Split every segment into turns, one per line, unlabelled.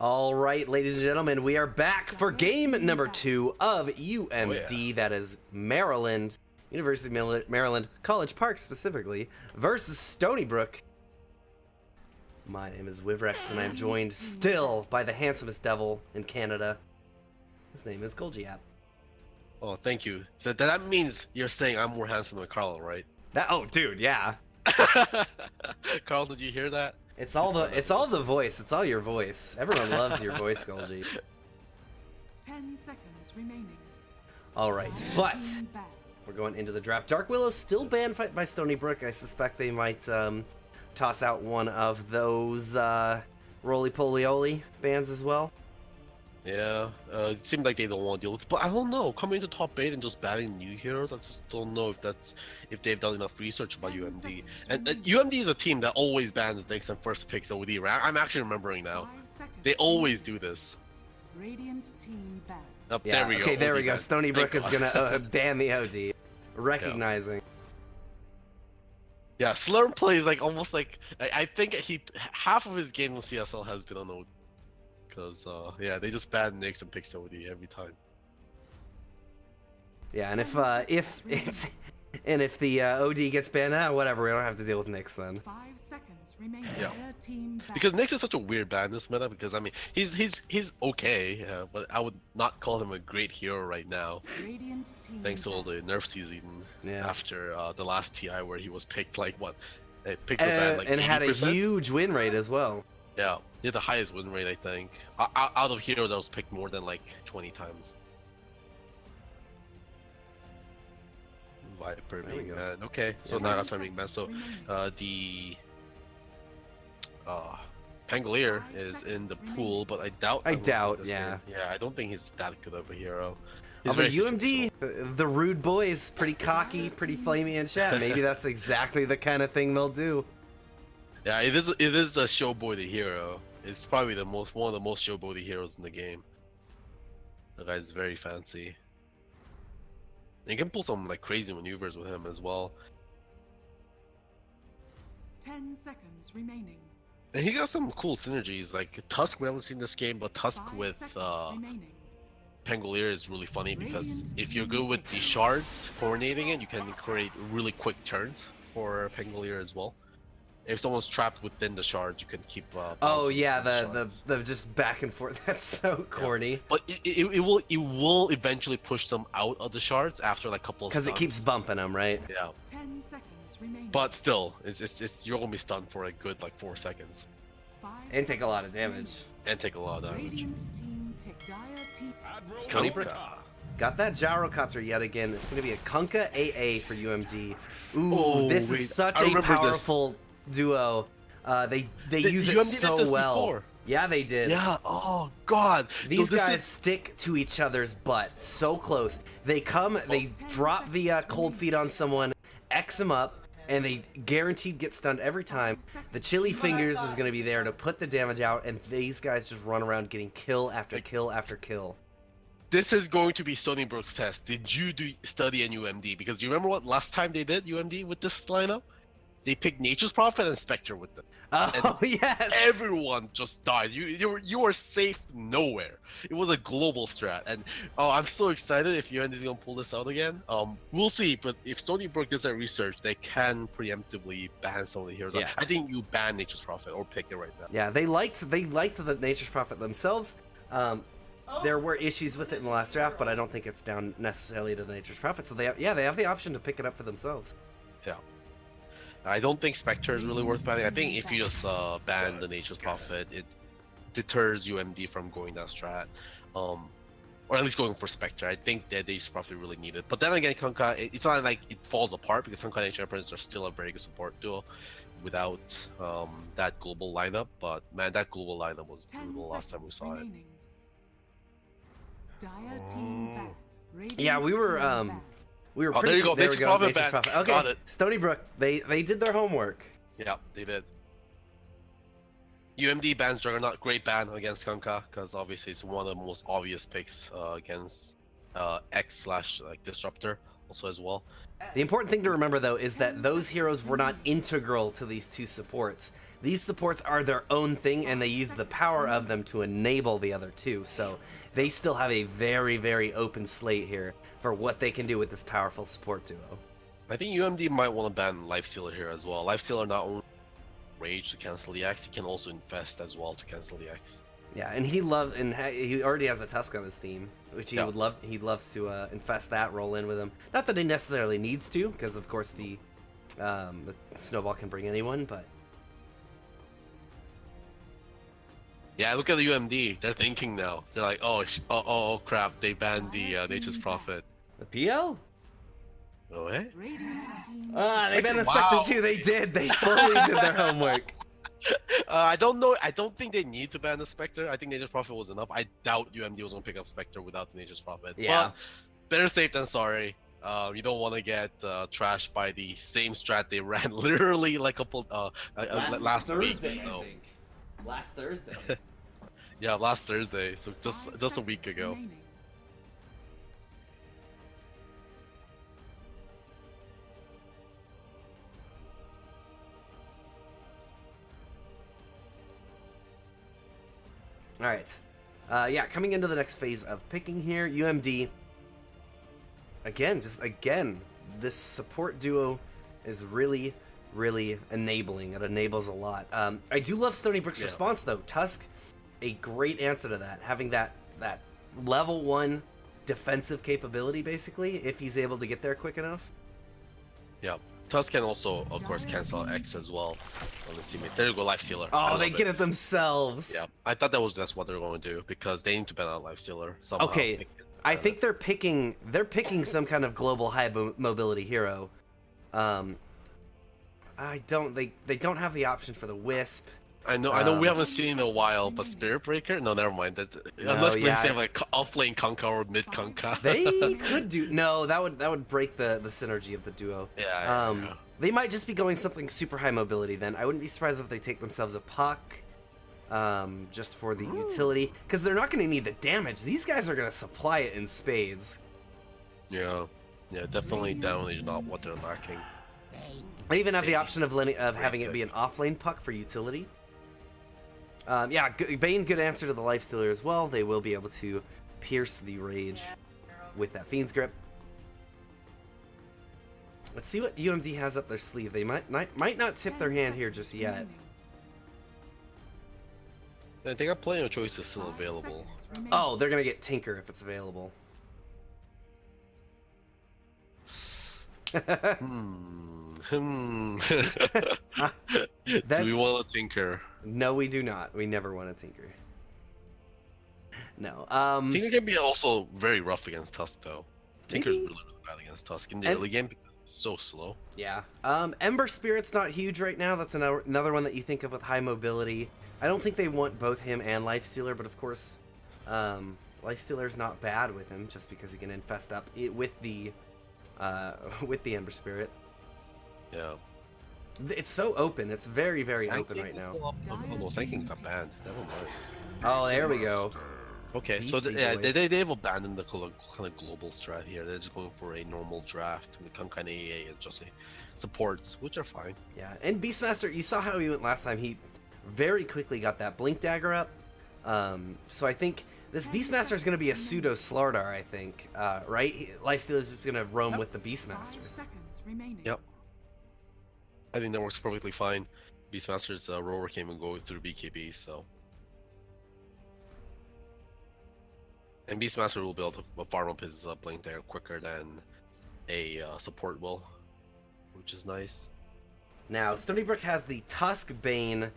All right, ladies and gentlemen, we are back for game number 2 of UMD. That is Maryland, University of Maryland, College Park specifically, versus Stony Brook. My name is Wivrex, and I'm joined still by the handsomest devil in Canada. His name is Golgiap.
Oh, thank you. That means you're saying I'm more handsome than Carl, right?
Oh, dude, yeah.
Carl, did you hear that?
It's all the voice. It's all your voice. Everyone loves your voice, Golgi.
10 seconds remaining.
All right, but we're going into the draft. Dark Willow's still banned by Stony Brook. I suspect they might toss out one of those roly-poly-oly bans as well.
Yeah, it seems like they don't want to deal with it, but I don't know. Coming into top 8 and just banning new heroes, I just don't know if they've done enough research about UMD. And UMD is a team that always bans next and first picks OD, right? I'm actually remembering now. They always do this.
Radiant team ban.
Yeah,
there we go.
Okay, there
OD
we go.
ban.
Stony Brook is gonna ban the OD, recognizing.
Yeah, Slurm plays like almost like I think half of his game with CSL has been on OD. Because, yeah, they just ban Nyx and picks OD every time. Yeah,
and if the OD gets banned, whatever, we don't have to deal with Nyx then.
5 seconds remaining.
Yeah.
Team ban.
Because Nyx is such a weird ban in this meta, because, I mean, he's okay, but I would not call him a great hero right now.
Radiant team
Thanks to all the nerf season after the last TI where he was picked, like, what? They picked the ban, like,
and
80%?
had a huge win rate as well.
Yeah, he had the highest win rate, I think. Out of heroes, I was picked more than like 20 times. Viper being banned. Okay, so now that's why I'm being banned. So, the Pangolier is in the pool, but I doubt.
Yeah.
Yeah, I don't think he's that good of a hero.
Although UMD, the rude boys, pretty cocky, pretty flamey in chat. Maybe that's exactly the kind of thing they'll do.
Yeah, it is the showboaty hero. It's probably one of the most showboaty heroes in the game. The guy's very fancy. You can pull some like crazy maneuvers with him as well.
10 seconds remaining.
And he got some cool synergies. Like Tusk, we haven't seen this game, but Tusk with Pangolier is really funny because if you're good with the shards coordinating it, you can create really quick turns for Pangolier as well. If someone's trapped within the shards, you can keep.
Oh yeah, the just back and forth. That's so corny.
Yeah. But it will eventually push them out of the shards after like a couple of.
Because it keeps bumping them, right?
Yeah.
10 seconds remaining.
But still, you're gonna be stunned for a good like 4 seconds.
And take a lot of damage.
And take a lot of damage.
Radiant team pick Dire team.
Stony Brook got that gyrocopter yet again. It's gonna be a Kunkka AA for UMD. Ooh, this is such a powerful duo. They use it so well.
Before.
Yeah, they did.
Yeah. Oh God.
These guys stick to each other's butt so close. They come, they drop the cold feet on someone, X them up, and they guaranteed get stunned every time. The chili fingers is going to be there to put the damage out, and these guys just run around getting kill after kill after kill.
This is going to be Stony Brook's test. Did you study in UMD? Because you remember what last time they did UMD with this lineup? They picked Nature's Prophet and Spectre with them.
Oh, and yes!
Everyone just died. You were safe nowhere. It was a global strat. And I'm so excited if UND is going to pull this out again. We'll see, but if Stony Brook does their research, they can preemptively ban some of the heroes. Yeah. I think you ban Nature's Prophet or pick it right now.
Yeah, they liked the Nature's Prophet themselves. There were issues with it in the last draft, but I don't think it's down necessarily to the Nature's Prophet. So they have the option to pick it up for themselves.
Yeah. I don't think Spectre is really worth banning. I think if you just ban the Nature's Prophet, it deters UMD from going that strat. Or at least going for Spectre. I think that Nature's Prophet really need it. But then again, Kunkka, it's not like it falls apart because Kunkka and Nature Emperors are still a very good support duo without that global lineup. But man, that global lineup was brutal last time we saw it.
Yeah, we were pretty.
There you go.
There we go.
Nature's Prophet. Okay, got it.
Stony Brook. They did their homework.
Yeah, they did. UMD bans Juggernaut. Great ban against Kunkka because obviously it's one of the most obvious picks against X/Disruptor also as well.
The important thing to remember though is that those heroes were not integral to these two supports. these supports are their own thing, and they use the power of them to enable the other two. So they still have a very, very open slate here for what they can do with this powerful support duo.
I think UMD might want to ban Lifestealer here as well. Lifestealer not only Rage to cancel the X, he can also Infest as well to cancel the X.
Yeah, and he already has a Tusk on his team, which he would love. He loves to infest that, roll in with him. Not that he necessarily needs to, because of course the snowball can bring anyone. But
yeah, look at the UMD. They're thinking now. They're like, oh crap! They banned the Nature's Prophet.
The PL?
Oh, eh?
They banned the Spectre too. They did. They fully did their homework.
I don't know. I don't think they need to ban the Spectre. I think Nature's Prophet was enough. I doubt UMD was gonna pick up Spectre without the Nature's Prophet.
Yeah.
But better safe than sorry. You don't want to get trashed by the same strat they ran literally like a couple last
Thursday,
week. So.
I think. Last Thursday.
Yeah, last Thursday. So just a week ago.
Remaining.
All right. Yeah, coming into the next phase of picking here, UMD. Again, this support duo is really, really enabling. It enables a lot. I do love Stony Brook's response though. Tusk, a great answer to that. Having that level 1 defensive capability, basically, if he's able to get there quick enough.
Yeah. Tusk can also, of course, cancel X as well on his teammate. There you go, Lifestealer.
Oh, they get it themselves.
Yeah, I thought that's what they're going to do because they need to ban out Lifestealer somehow.
Okay, I think they're picking some kind of global high mobility hero. They don't have the option for the Wisp.
I know we haven't seen in a while, but Spirit Breaker? No, never mind. Unless they have like off-lane Kunkka or mid Kunkka.
They could do that would break the synergy of the duo.
Yeah.
They might just be going something super high mobility then. I wouldn't be surprised if they take themselves a puck, just for the utility, because they're not going to need the damage. These guys are going to supply it in spades.
Yeah, definitely is not what they're lacking.
I even have the option of having it be an off-lane puck for utility. Bane, good answer to the Lifestealer as well. They will be able to pierce the Rage with that Fiend's Grip. Let's see what UMD has up their sleeve. They might not tip their hand here just yet.
They got plenty of choices still available.
Oh, they're gonna get Tinker if it's available.
Do we want to Tinker?
No, we do not. We never want to Tinker. No.
Tinker can be also very rough against Tusk though. Tinker's really bad against Tusk in the early game because it's so slow.
Yeah. Ember Spirit's not huge right now. That's another one that you think of with high mobility. I don't think they want both him and Lifestealer, but of course, Lifestealer's not bad with him just because he can infest up with the Ember Spirit.
Yeah.
It's so open. It's very, very open right now.
Oh no, Psyking got banned. Never mind.
Oh, there we go.
Okay, so they've abandoned the kind of global strat here. They're just going for a normal draft with some kind of AA and just supports, which are fine.
Yeah, and Beastmaster, you saw how he went last time. He very quickly got that Blink Dagger up. So I think this Beastmaster is going to be a pseudo Slardar, I think. Right? Lifesteal is just going to roam with the Beastmaster.
5 seconds remaining.
Yep. I think that works perfectly fine. Beastmaster's rover came and go through BKB, so. And Beastmaster will be able to farm up his Blink Dagger quicker than a support will, which is nice.
Now, Stony Brook has the Tusk Bane.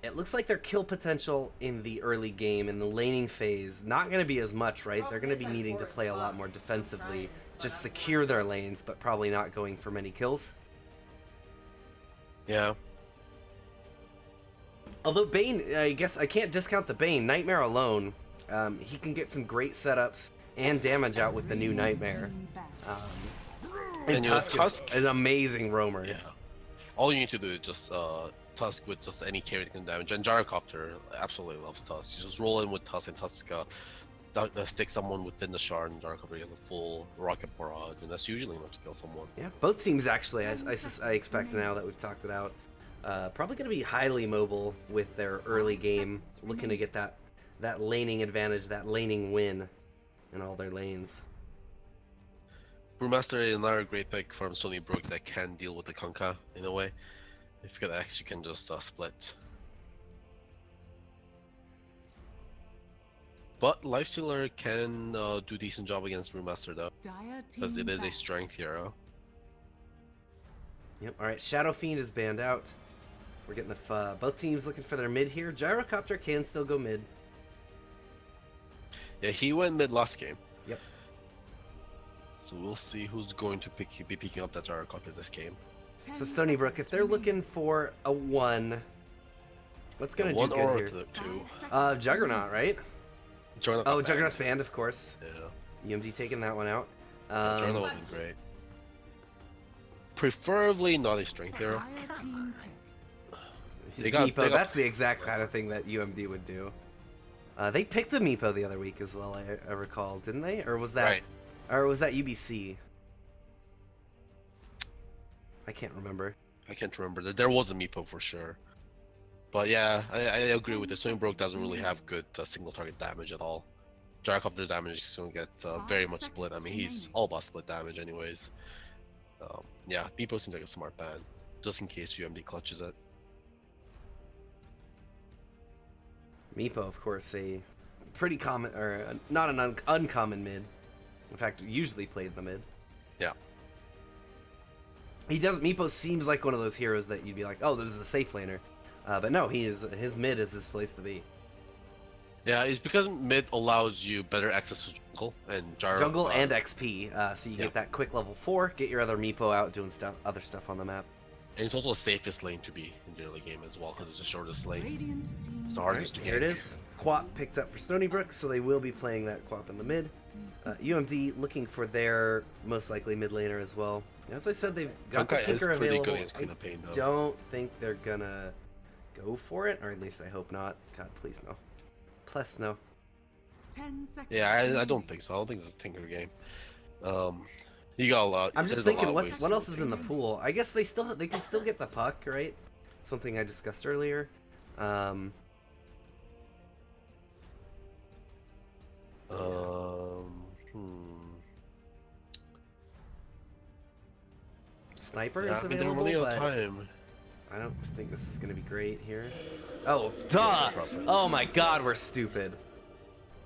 It looks like their kill potential in the early game, in the laning phase, not going to be as much, right? They're going to be needing to play a lot more defensively, just secure their lanes, but probably not going for many kills.
Yeah.
Although Bane, I guess I can't discount the Bane. Nightmare alone, he can get some great setups and damage out with the new Nightmare. And Tusk is an amazing roamer.
Yeah. All you need to do is just Tusk with just any carry that can damage. And Gyrocopter absolutely loves Tusk. You just roll in with Tusk and Tusk stick someone within the shard, and Gyrocopter has a full rocket barrage, and that's usually enough to kill someone.
Yeah, both teams actually, I expect now that we've talked it out. Probably going to be highly mobile with their early game, looking to get that laning advantage, that laning win in all their lanes.
Brewmaster is another great pick from Stony Brook that can deal with the Kunkka in a way. If you got X, you can just split. But Lifestealer can do decent job against Brewmaster though, because it is a strength hero.
Yep. All right. Shadow Fiend is banned out. We're getting the both teams looking for their mid here. Gyrocopter can still go mid.
Yeah, he went mid last game.
Yep.
So we'll see who's going to be picking up that Gyrocopter this game.
So Stony Brook, if they're looking for a 1, what's gonna do good here?
2.
Juggernaut, right?
Juggernaut
Juggernaut's banned, of course.
Yeah.
UMD taking that one out.
Juggernaut would be great. Preferably not a strength hero.
Meepo, that's the exact kind of thing that UMD would do. They picked a Meepo the other week as well, I recall, didn't they? Or was that
right.
Or was that UBC? I can't remember.
I can't remember. There was a Meepo for sure. But yeah, I agree with this. Stony Brook doesn't really have good single target damage at all. Gyrocopter's damage is going to get very much split. I mean, he's all about split damage anyways. Yeah, Meepo seems like a smart ban, just in case UMD clutches it.
Meepo, of course, a pretty common, or not an uncommon mid. In fact, usually played in the mid.
Yeah.
Meepo seems like one of those heroes that you'd be like, oh, this is a safe laner. But no, his mid is his place to be.
Yeah, it's because mid allows you better access to jungle and
jungle and XP, so you get that quick level 4, get your other Meepo out doing other stuff on the map.
And it's also the safest lane to be in the early game as well, because it's the shortest lane. It's the hardest to get.
Here it is. Quap picked up for Stony Brook, so they will be playing that Quap in the mid. UMD looking for their most likely mid laner as well. As I said, they've got the Tinker available.
Pain, though.
Don't think they're gonna go for it, or at least I hope not. God, please no. Plus no.
10 seconds.
Yeah, I don't think so. I don't think it's a Tinker game. You got a lot.
I'm just thinking, what else is in the pool? I guess they can still get the puck, right? Something I discussed earlier. Sniper is available, but I don't think this is gonna be great here. Oh, duh! Oh my God, we're stupid.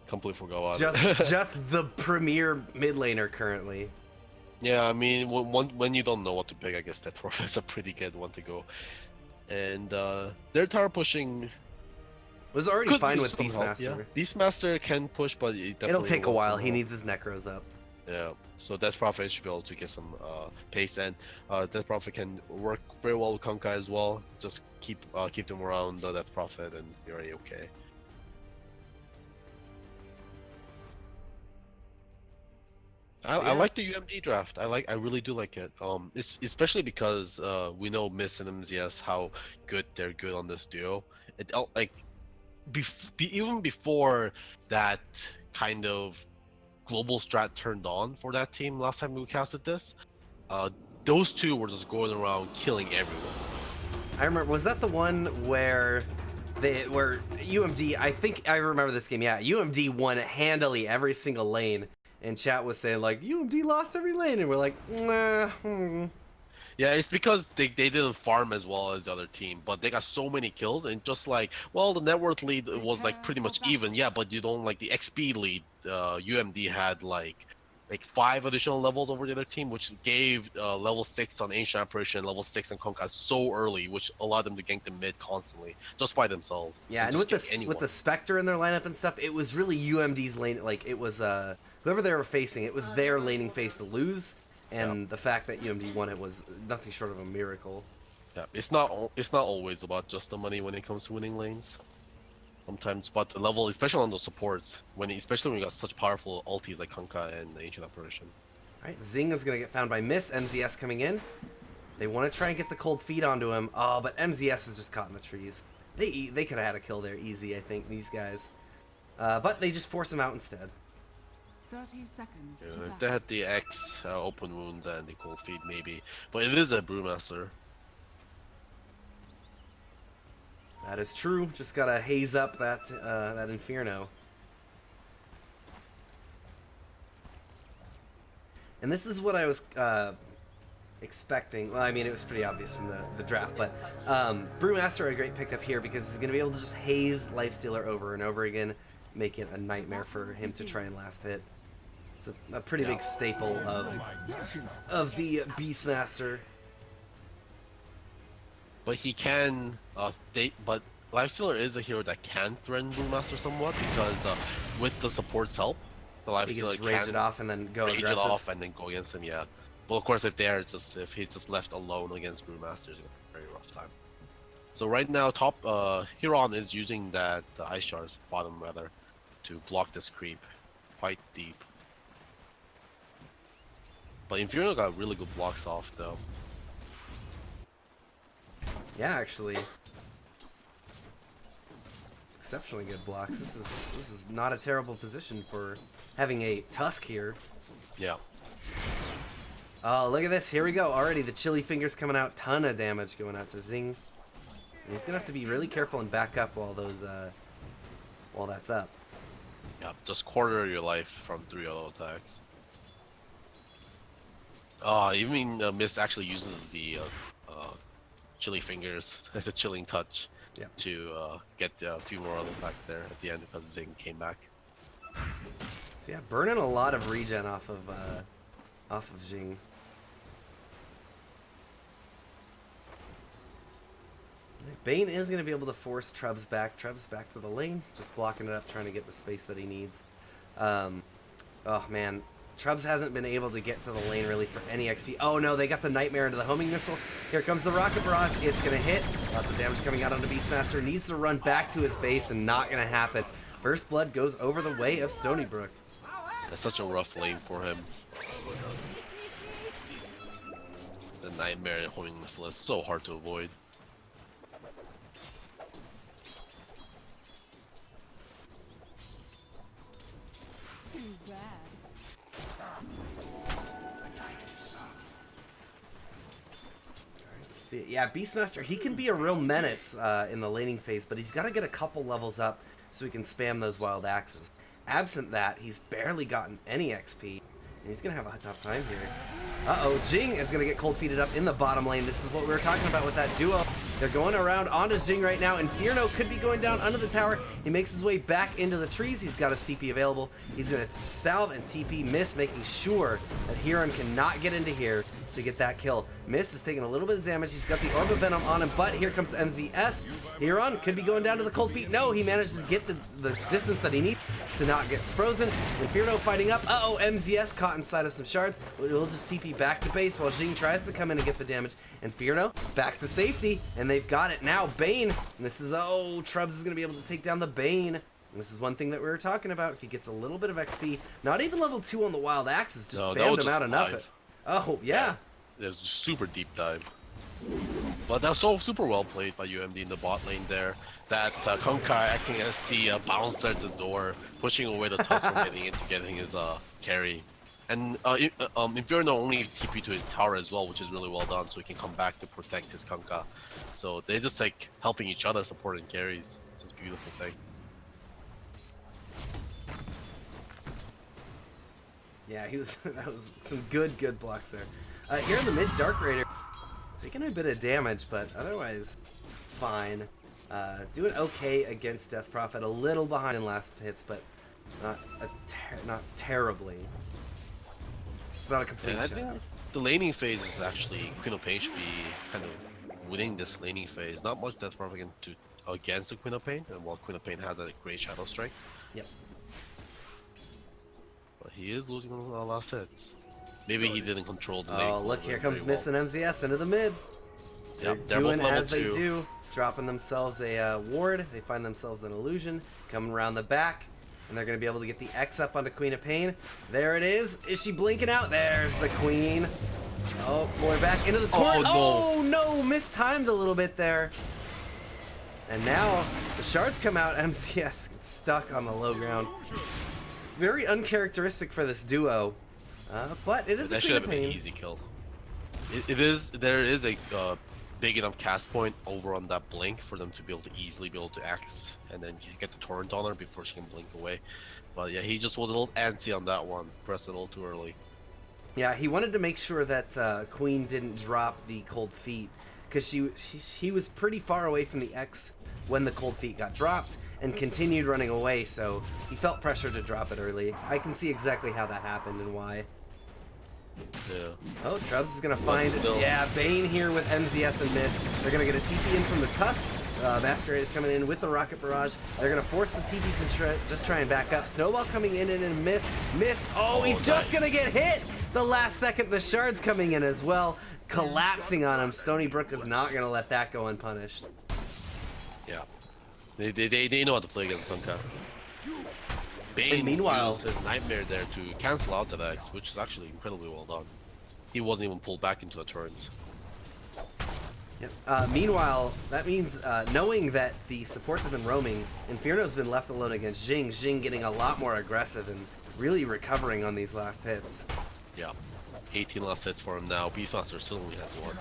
Completely forgot.
Just the premier mid laner currently.
Yeah, I mean, when you don't know what to pick, I guess that's a pretty good one to go. And their tower pushing
was already fine with Beastmaster.
Yeah. Beastmaster can push, but
it'll take a while. He needs his Necros up.
Yeah, so Death Prophet should be able to get some pace, and Death Prophet can work very well with Kunkka as well. Just keep them around the Death Prophet, and you're already okay. I like the UMD draft. I really do like it. Especially because we know Miss and MZS how they're good on this duo. Even before that kind of global strat turned on for that team last time we casted this, those two were just going around killing everyone.
I remember, was that the one where UMD? I think I remember this game. Yeah, UMD won handily every single lane. And chat was saying like UMD lost every lane, and we're like, nah.
Yeah, it's because they didn't farm as well as the other team, but they got so many kills, and just like, well, the net worth lead was like pretty much even, yeah, but you don't like the XP lead. UMD had like 5 additional levels over the other team, which gave level 6 on Ancient Apparition, level 6 on Kunkka so early, which allowed them to gank the mid constantly, just by themselves.
Yeah, and with the Spectre in their lineup and stuff, it was really UMD's lane. Like it was whoever they were facing, it was their laning phase to lose, and the fact that UMD won it was nothing short of a miracle.
Yeah, it's not always about just the money when it comes to winning lanes. Sometimes, but the level, especially on those supports, especially when you got such powerful ultis like Kunkka and Ancient Apparition.
Alright, Zing is gonna get found by Miss. MZS coming in. They want to try and get the cold feet onto him. Oh, but MZS is just caught in the trees. They could have had a kill there easy, I think, these guys. But they just force him out instead.
30 seconds.
Yeah, if they had the X, open wounds, and the cold feet, maybe. But it is a Brewmaster.
That is true. Just gotta haze up that that Inferno. And this is what I was expecting. Well, I mean, it was pretty obvious from the draft, but Brewmaster a great pickup here because he's gonna be able to just haze Lifestealer over and over again, make it a nightmare for him to try and last hit. It's a pretty big staple of the Beastmaster.
But he can, but Lifestealer is a hero that can threaten Brewmaster somewhat because with the support's help, the Lifestealer
can rage it off and then go
rage
aggressive.
it off and then go against him. Yeah, but of course if he's just left alone against Brewmaster, it's a very rough time. So right now, top Huron is using that Ice Shards, bottom rather, to block this creep quite deep. But Inferno got really good blocks off though.
Yeah, actually. Exceptionally good blocks. This is not a terrible position for having a Tusk here.
Yeah.
Oh, look at this. Here we go. Already the chilly fingers coming out. Ton of damage going out to Zing. And he's gonna have to be really careful and back up while those while that's up.
Yeah, just quarter your life from 3 auto attacks. Even Mist actually uses the chilly fingers as a chilling touch to get a few more auto attacks there at the end because Zing came back.
So yeah, burning a lot of regen off of Jing. Bane is going to be able to force Trubs back. Trubs back to the lane, just blocking it up, trying to get the space that he needs. Oh man, Trubs hasn't been able to get to the lane really for any XP. Oh no, they got the Nightmare into the homing missile. Here comes the Rocket Barrage. It's going to hit. Lots of damage coming out on the Beastmaster. Needs to run back to his base and not going to happen. First Blood goes over the way of Stony Brook.
That's such a rough lane for him. The Nightmare and homing missile is so hard to avoid.
Yeah, Beastmaster, he can be a real menace in the laning phase, but he's got to get a couple levels up so he can spam those wild axes. Absent that, he's barely gotten any XP, and he's going to have a tough time here. Uh-oh, Jing is going to get cold feeted up in the bottom lane. This is what we were talking about with that duo. They're going around onto Jing right now. Inferno could be going down under the tower. He makes his way back into the trees. He's got his TP available. He's going to salve and TP Miss, making sure that Huron cannot get into here to get that kill. Miss is taking a little bit of damage. He's got the Orb of Venom on him, but here comes MZS. Huron could be going down to the cold feet. No, he manages to get the distance that he needs to not get frozen. Inferno fighting up. Uh-oh, MZS caught inside of some shards. We'll just TP back to base while Jing tries to come in and get the damage. Inferno back to safety, and they've got it now. Bane, and this is, Trubs is going to be able to take down the Bane. And this is one thing that we were talking about. If he gets a little bit of XP, not even level 2 on the Wild Axes, just spammed him out enough. Oh, yeah.
It was a super deep dive. But that was so super well played by UMD in the bot lane there. That Konkai acting as the bouncer at the door, pushing away the Tusk from getting his carry. And Inferno only TP to his tower as well, which is really well done, so he can come back to protect his Konka. So they're just like helping each other, supporting carries. It's just a beautiful thing.
Yeah, that was some good blocks there. Here in the mid, Dark Raider taking a bit of damage, but otherwise fine. Doing okay against Death Prophet, a little behind in last hits, but not terribly. It's not a complete
I think the laning phase is actually Queen of Pain should be kind of winning this laning phase. Not much Death Prophet against the Queen of Pain, and while Queen of Pain has a great Shadow Strike.
Yep.
But he is losing on the last hits. Maybe he didn't control the lane.
Oh, look, here comes Miss and MZS into the mid.
Yep,
They're doing
both level
as they
2.
do, dropping themselves a ward. They find themselves an illusion, coming around the back, and they're going to be able to get the X up onto Queen of Pain. There it is. Is she blinking out? There's the Queen. Oh, boy, back into the torrent. Oh, no, mistimed a little bit there. And now the shards come out. MZS gets stuck on the low ground. Very uncharacteristic for this duo, but it is a Queen of Pain.
That should have been an easy kill. There is a big enough cast point over on that blink for them to be able to easily be able to X and then get the torrent on her before she can blink away. But yeah, he just was a little antsy on that one. Pressed it a little too early.
Yeah, he wanted to make sure that Queen didn't drop the cold feet, because he was pretty far away from the X when the cold feet got dropped and continued running away, so he felt pressure to drop it early. I can see exactly how that happened and why.
Yeah.
Oh, Trubs is going to find, yeah, Bane here with MZS and Mist. They're going to get a TP in from the Tusk. Masquerade is coming in with the Rocket Barrage. They're going to force the TPs to just try and back up. Snowball coming in and miss. Oh, he's just going to get hit! The last second, the Shard's coming in as well, collapsing on him. Stony Brook is not going to let that go unpunished.
Yeah. They know how to play against Tonka. Bane
meanwhile,
used his Nightmare there to cancel out that X, which is actually incredibly well done. He wasn't even pulled back into a turret.
Yep. Meanwhile, that means knowing that the supports have been roaming, Inferno's been left alone against Jing. Jing getting a lot more aggressive and really recovering on these last hits.
Yeah. 18 last hits for him now. Beastmaster still only has one.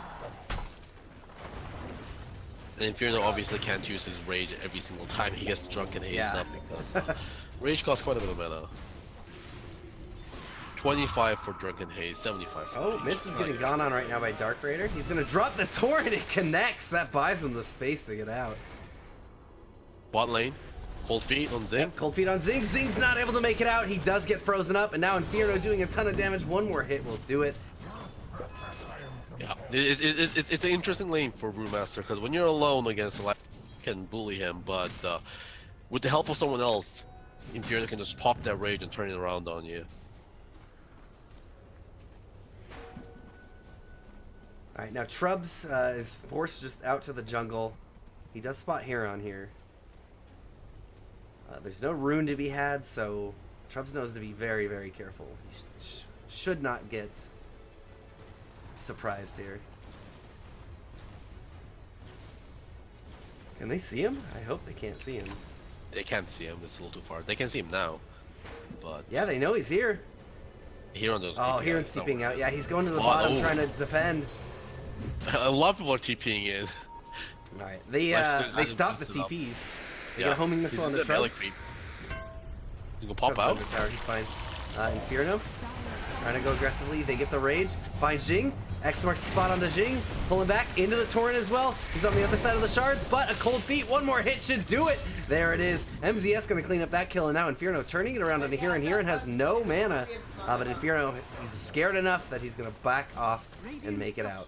And Inferno obviously can't use his rage every single time he gets drunken hazed up, because rage costs quite a bit of mana. 25 for drunken haze, 75 for rage.
Mist is getting gone on right now by Dark Raider. He's gonna drop the torrent. It connects. That buys him the space to get out.
Bot lane, cold feet on Zing.
Yep, cold feet on Zing. Zing's not able to make it out. He does get frozen up, and now Inferno doing a ton of damage. One more hit will do it.
Yeah, it's an interesting lane for Brewmaster, because when you're alone against a life, you can bully him, but with the help of someone else, Inferno can just pop that rage and turn it around on you.
Alright, now Trubs is forced just out to the jungle. He does spot Huron here. There's no rune to be had, so Trubs knows to be very, very careful. He should not get surprised here. Can they see him? I hope they can't see him.
They can't see him, it's a little too far. They can see him now, but...
Yeah, they know he's here.
Huron's just
Huron's TPing out. Yeah, he's going to the bottom trying to defend.
A lot of people are TPing in.
Alright, they stop the TPs. They get a homing missile on the Trubs.
You can pop out.
The tower, he's fine. Inferno trying to go aggressively. They get the rage. Finds Jing. X marks the spot onto Jing. Pulling back into the torrent as well. He's on the other side of the shards, but a cold feet. One more hit should do it. There it is. MZS going to clean up that kill, and now Inferno turning it around onto Huron. Huron has no mana, but Inferno, he's scared enough that he's going to back off and make it out.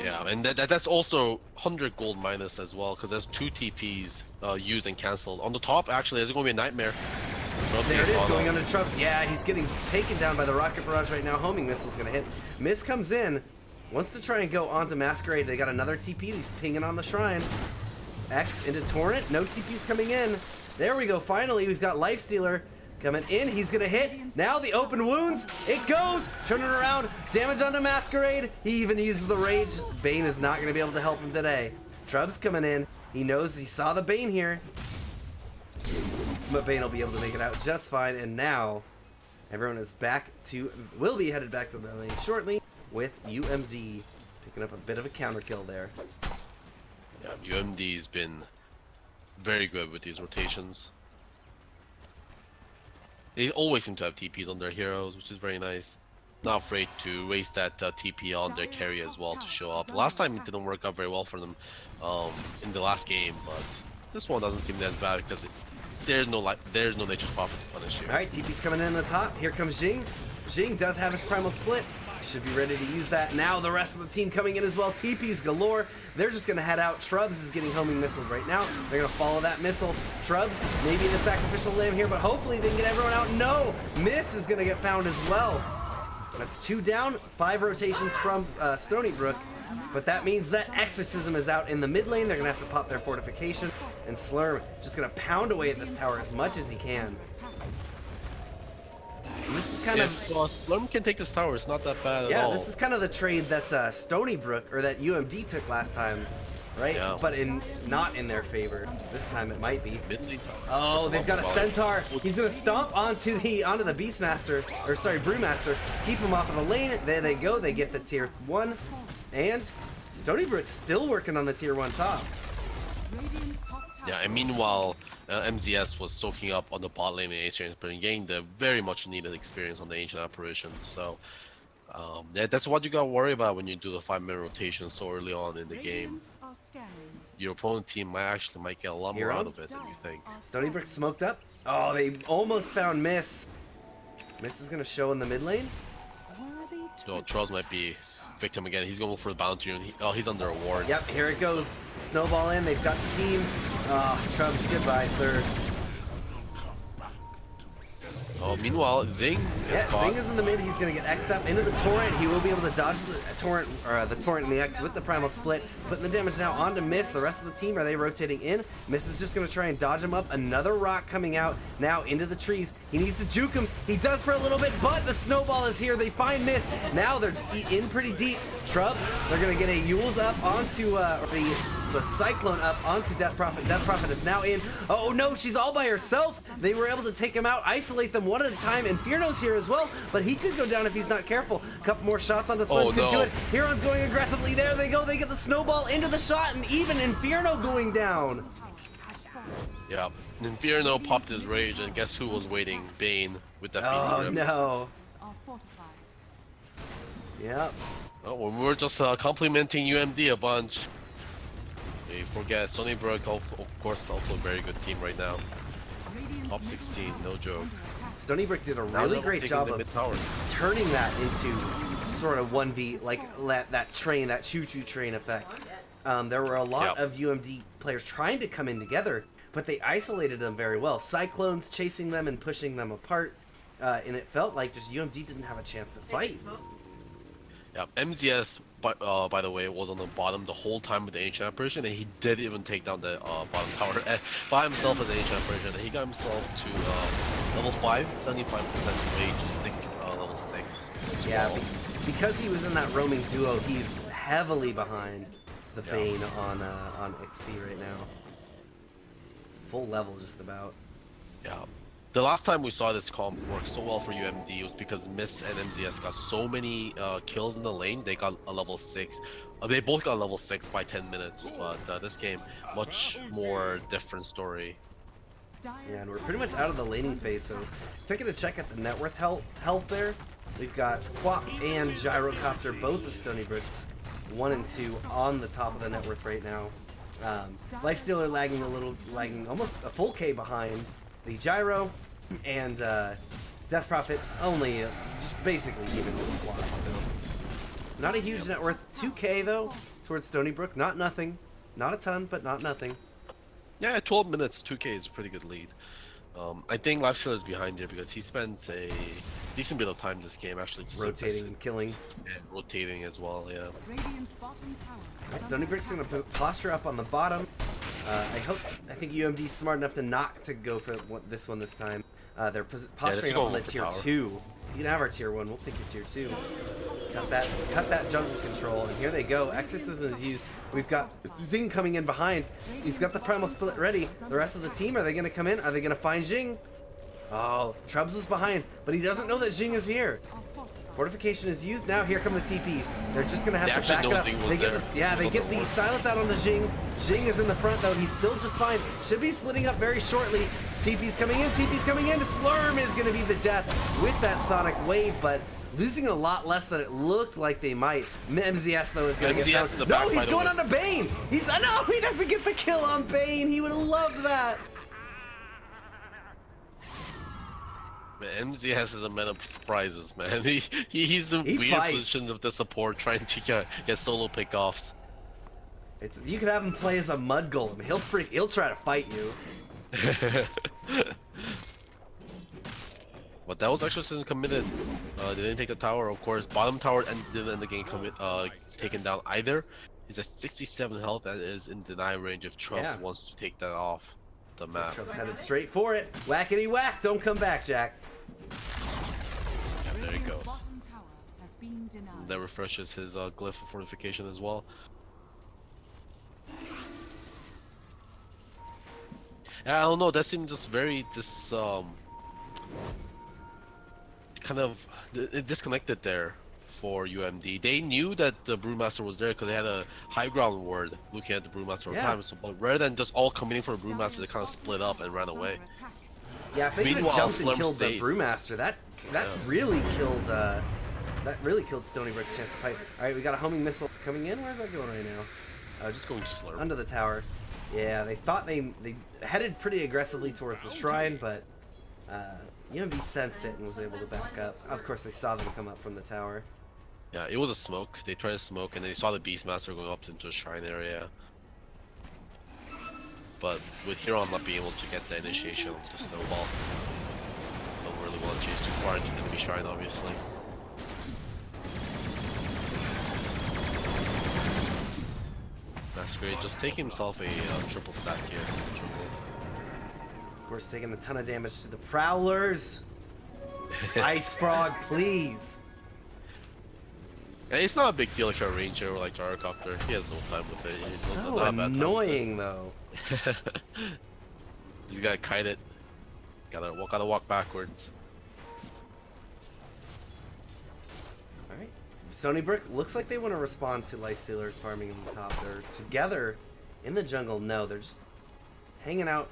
Yeah, and that's also 100 gold minus as well, because there's 2 TPs used and cancelled. On the top, actually, there's going to be a Nightmare.
There it is, going under Trubs. Yeah, he's getting taken down by the Rocket Barrage right now. Homing missile's going to hit. Mist comes in, wants to try and go onto Masquerade. They got another TP. He's pinging on the Shrine. X into Torrent. No TPs coming in. There we go. Finally, we've got Lifestealer coming in. He's going to hit. Now the open wounds. It goes. Turning around. Damage onto Masquerade. He even uses the Rage. Bane is not going to be able to help him today. Trubs coming in. He knows he saw the Bane here. But Bane will be able to make it out just fine. And now everyone is will be headed back to the lane shortly with UMD picking up a bit of a counter kill there.
Yeah, UMD's been very good with these rotations. They always seem to have TPs on their heroes, which is very nice. Not afraid to waste that TP on their carry as well to show up. Last time it didn't work out very well for them in the last game, but this one doesn't seem as bad because there's no nature's prophet to punish here.
Alright, TP's coming in the top. Here comes Jing. Jing does have his primal split. Should be ready to use that now. The rest of the team coming in as well. TP's galore. They're just going to head out. Trubs is getting homing missile right now. They're going to follow that missile. Trubs, maybe the sacrificial lamb here, but hopefully they can get everyone out. No! Miss is going to get found as well. That's 2 down, 5 rotations from Stony Brook. But that means that Exorcism is out in the mid lane. They're going to have to pop their fortification. And Slurm just going to pound away at this tower as much as he can. And this is kind of...
Slurm can take this tower. It's not that bad at all.
Yeah, this is kind of the trade that Stony Brook, or that UMD took last time right?
Yeah.
But not in their favor. This time it might be.
Mid lane.
Oh, they've got a centaur. He's gonna stomp onto the Beastmaster, or sorry, Brewmaster. Keep him off of the lane. There they go. They get the tier 1, and Stony Brook's still working on the tier 1 top.
Radiant's top tower.
Yeah, and meanwhile, MZS was soaking up on the bot lane in Ancient Experience, getting the very much needed experience on the Ancient Apparitions. So, yeah, that's what you gotta worry about when you do the 5-minute rotation so early on in the game.
Radiant are scanning.
Your opponent team might get a lot more out of it than you think.
Stony Brook smoked up. Oh, they almost found Miss. Miss is gonna show in the mid lane.
Worthy
So Charles might be victim again. He's going for the bounty, and he's under a ward.
Yep, here it goes. Snowball in. They've got the team. Oh, Trubs, goodbye, sir.
Oh, meanwhile, Zing
Yeah,
is caught.
Zing is in the mid. He's gonna get X'd up into the torrent. He will be able to dodge the torrent, or the torrent and the X with the primal split. Putting the damage now onto Miss. The rest of the team, are they rotating in? Miss is just gonna try and dodge him up. Another rock coming out now into the trees. He needs to juke him. He does for a little bit, but the snowball is here. They find Miss. Now they're in pretty deep. Trubs, they're gonna get a Yule's up onto the Cyclone up onto Death Prophet. Death Prophet is now in. Oh no, she's all by herself. They were able to take him out, isolate them one at a time. Inferno's here as well, but he could go down if he's not careful. A couple more shots onto Sun could do it. Huron's going aggressively. There they go. They get the snowball into the shot, and even Inferno going down.
Yeah, Inferno popped his rage, and guess who was waiting? Bane with that.
Oh
beam.
no.
are fortified.
Yep.
Oh, well, we're just complimenting UMD a bunch. We forget Stony Brook, of course, also a very good team right now.
Radiant's
Top
middle
16,
tower
no
is
joke.
under attack.
Stony Brook did a
Now
really
they're
great
taking
job
the
of
mid tower.
turning that into sort of 1v, like that train, that choo-choo train effect. There were a lot
Yep.
of UMD players trying to come in together, but they isolated them very well. Cyclones chasing them and pushing them apart, and it felt like just UMD didn't have a chance to fight.
Yeah, MZS, by the way, was on the bottom the whole time with the Ancient Apparition, and he did even take down the bottom tower by himself as the Ancient Apparition, and he got himself to level 5, 75% way to 6, level 6 as
Yeah,
well.
because he was in that roaming duo, he's heavily behind the
Yeah.
Bane on XP right now. Full level just about.
Yeah. The last time we saw this comp work so well for UMD was because Miss and MZS got so many kills in the lane. They got a level 6. They both got level 6 by 10 minutes. But this game, much more different story.
Yeah, and we're pretty much out of the laning phase, so taking a check at the net worth health there. We've got Quap and Gyrocopter, both of Stony Brook's 1 and 2 on the top of the net worth right now. Lifestealer lagging almost a full K behind the Gyro, and Death Prophet only just basically even with Quap, so not a huge net worth. 2K though towards Stony Brook, not nothing, not a ton, but not nothing.
Yeah, 12 minutes, 2K is a pretty good lead. I think Lifestealer is behind here because he spent a decent bit of time this game actually just
Rotating and killing.
and rotating as well. Yeah.
Radiant's bottom tower is
Stony
under
Brook's
attack.
gonna posture up on the bottom. I think UMD's smart enough to not to go for this one this time. They're posturing
go
up on the
with the
tier
tower.
2. You can have our tier 1. We'll take your tier 2. Cut that jungle control, and here they go. Exorcism is used. We've got Zing coming in behind. He's got the primal split ready. The rest of the team, are they gonna come in? Are they gonna find Jing? Oh, Trubs was behind, but he doesn't know that Jing is here.
Are fortified.
Fortification is used. Now here come the TPs. They're just gonna have
They
to back
actually
it
know
up.
Zing was
They get
there.
this, yeah, they
He was
get
on
the
the board.
silence out on the Jing. Jing is in the front though. He's still just fine. Should be splitting up very shortly. TP's coming in. TP's coming in. Slurm is gonna be the death with that sonic wave, but losing a lot less than it looked like they might. MZS though is gonna
MZS
get
in the
found.
back,
No,
by
he's
the
going
way.
on to Bane. No, he doesn't get the kill on Bane. He would have loved that.
Man, MZS is a man of surprises, man. He's in
He
weird
fights.
positions of the support trying to get solo pickoffs.
You could have him play as a mud golem. He'll try to fight you.
But that was Exorcism committed. They didn't take the tower, of course. Bottom tower didn't end the game taken down either. He's at 67 health and is in deny range if Trump
Yeah.
wants to take that off the map.
Trump's headed straight for it. Whackety whack! Don't come back, Jack.
Yeah, there he
Radiant's
goes.
bottom tower has been denied.
That refreshes his glyph of fortification as well. I don't know. That seemed just very kind of disconnected there for UMD. They knew that the Brewmaster was there because they had a high ground ward looking at the Brewmaster all the
Yeah.
time. So, but rather than just all committing for the Brewmaster, they kind of split up and ran away.
Yeah, if they could have
Meanwhile,
jumped and
Slurm
killed the
stayed.
Brewmaster, that really killed Stony Brook's chance to fight. All right, we got a homing missile coming in. Where's that going right now?
Just going to Slurm.
Under the tower. Yeah, they thought they headed pretty aggressively towards the shrine, but UMB sensed it and was able to back up. Of course, they saw them come up from the tower.
Yeah, it was a smoke. They tried to smoke, and they saw the Beastmaster going up into a shrine area. But with Huron not being able to get the initiation of the snowball, don't really want to chase too far into the enemy shrine, obviously. Masquerade just taking himself a triple stack here in the jungle.
Of course, taking a ton of damage to the Prowlers. Ice Frog, please.
And it's not a big deal if you're a ranger or like gyrocopter. He has no time with it. He
So
doesn't have bad time with it.
annoying, though.
You gotta kite it. Gotta walk backwards.
Alright. Stony Brook looks like they want to respond to Lifestealer farming in the top. They're together in the jungle. No, they're just hanging out,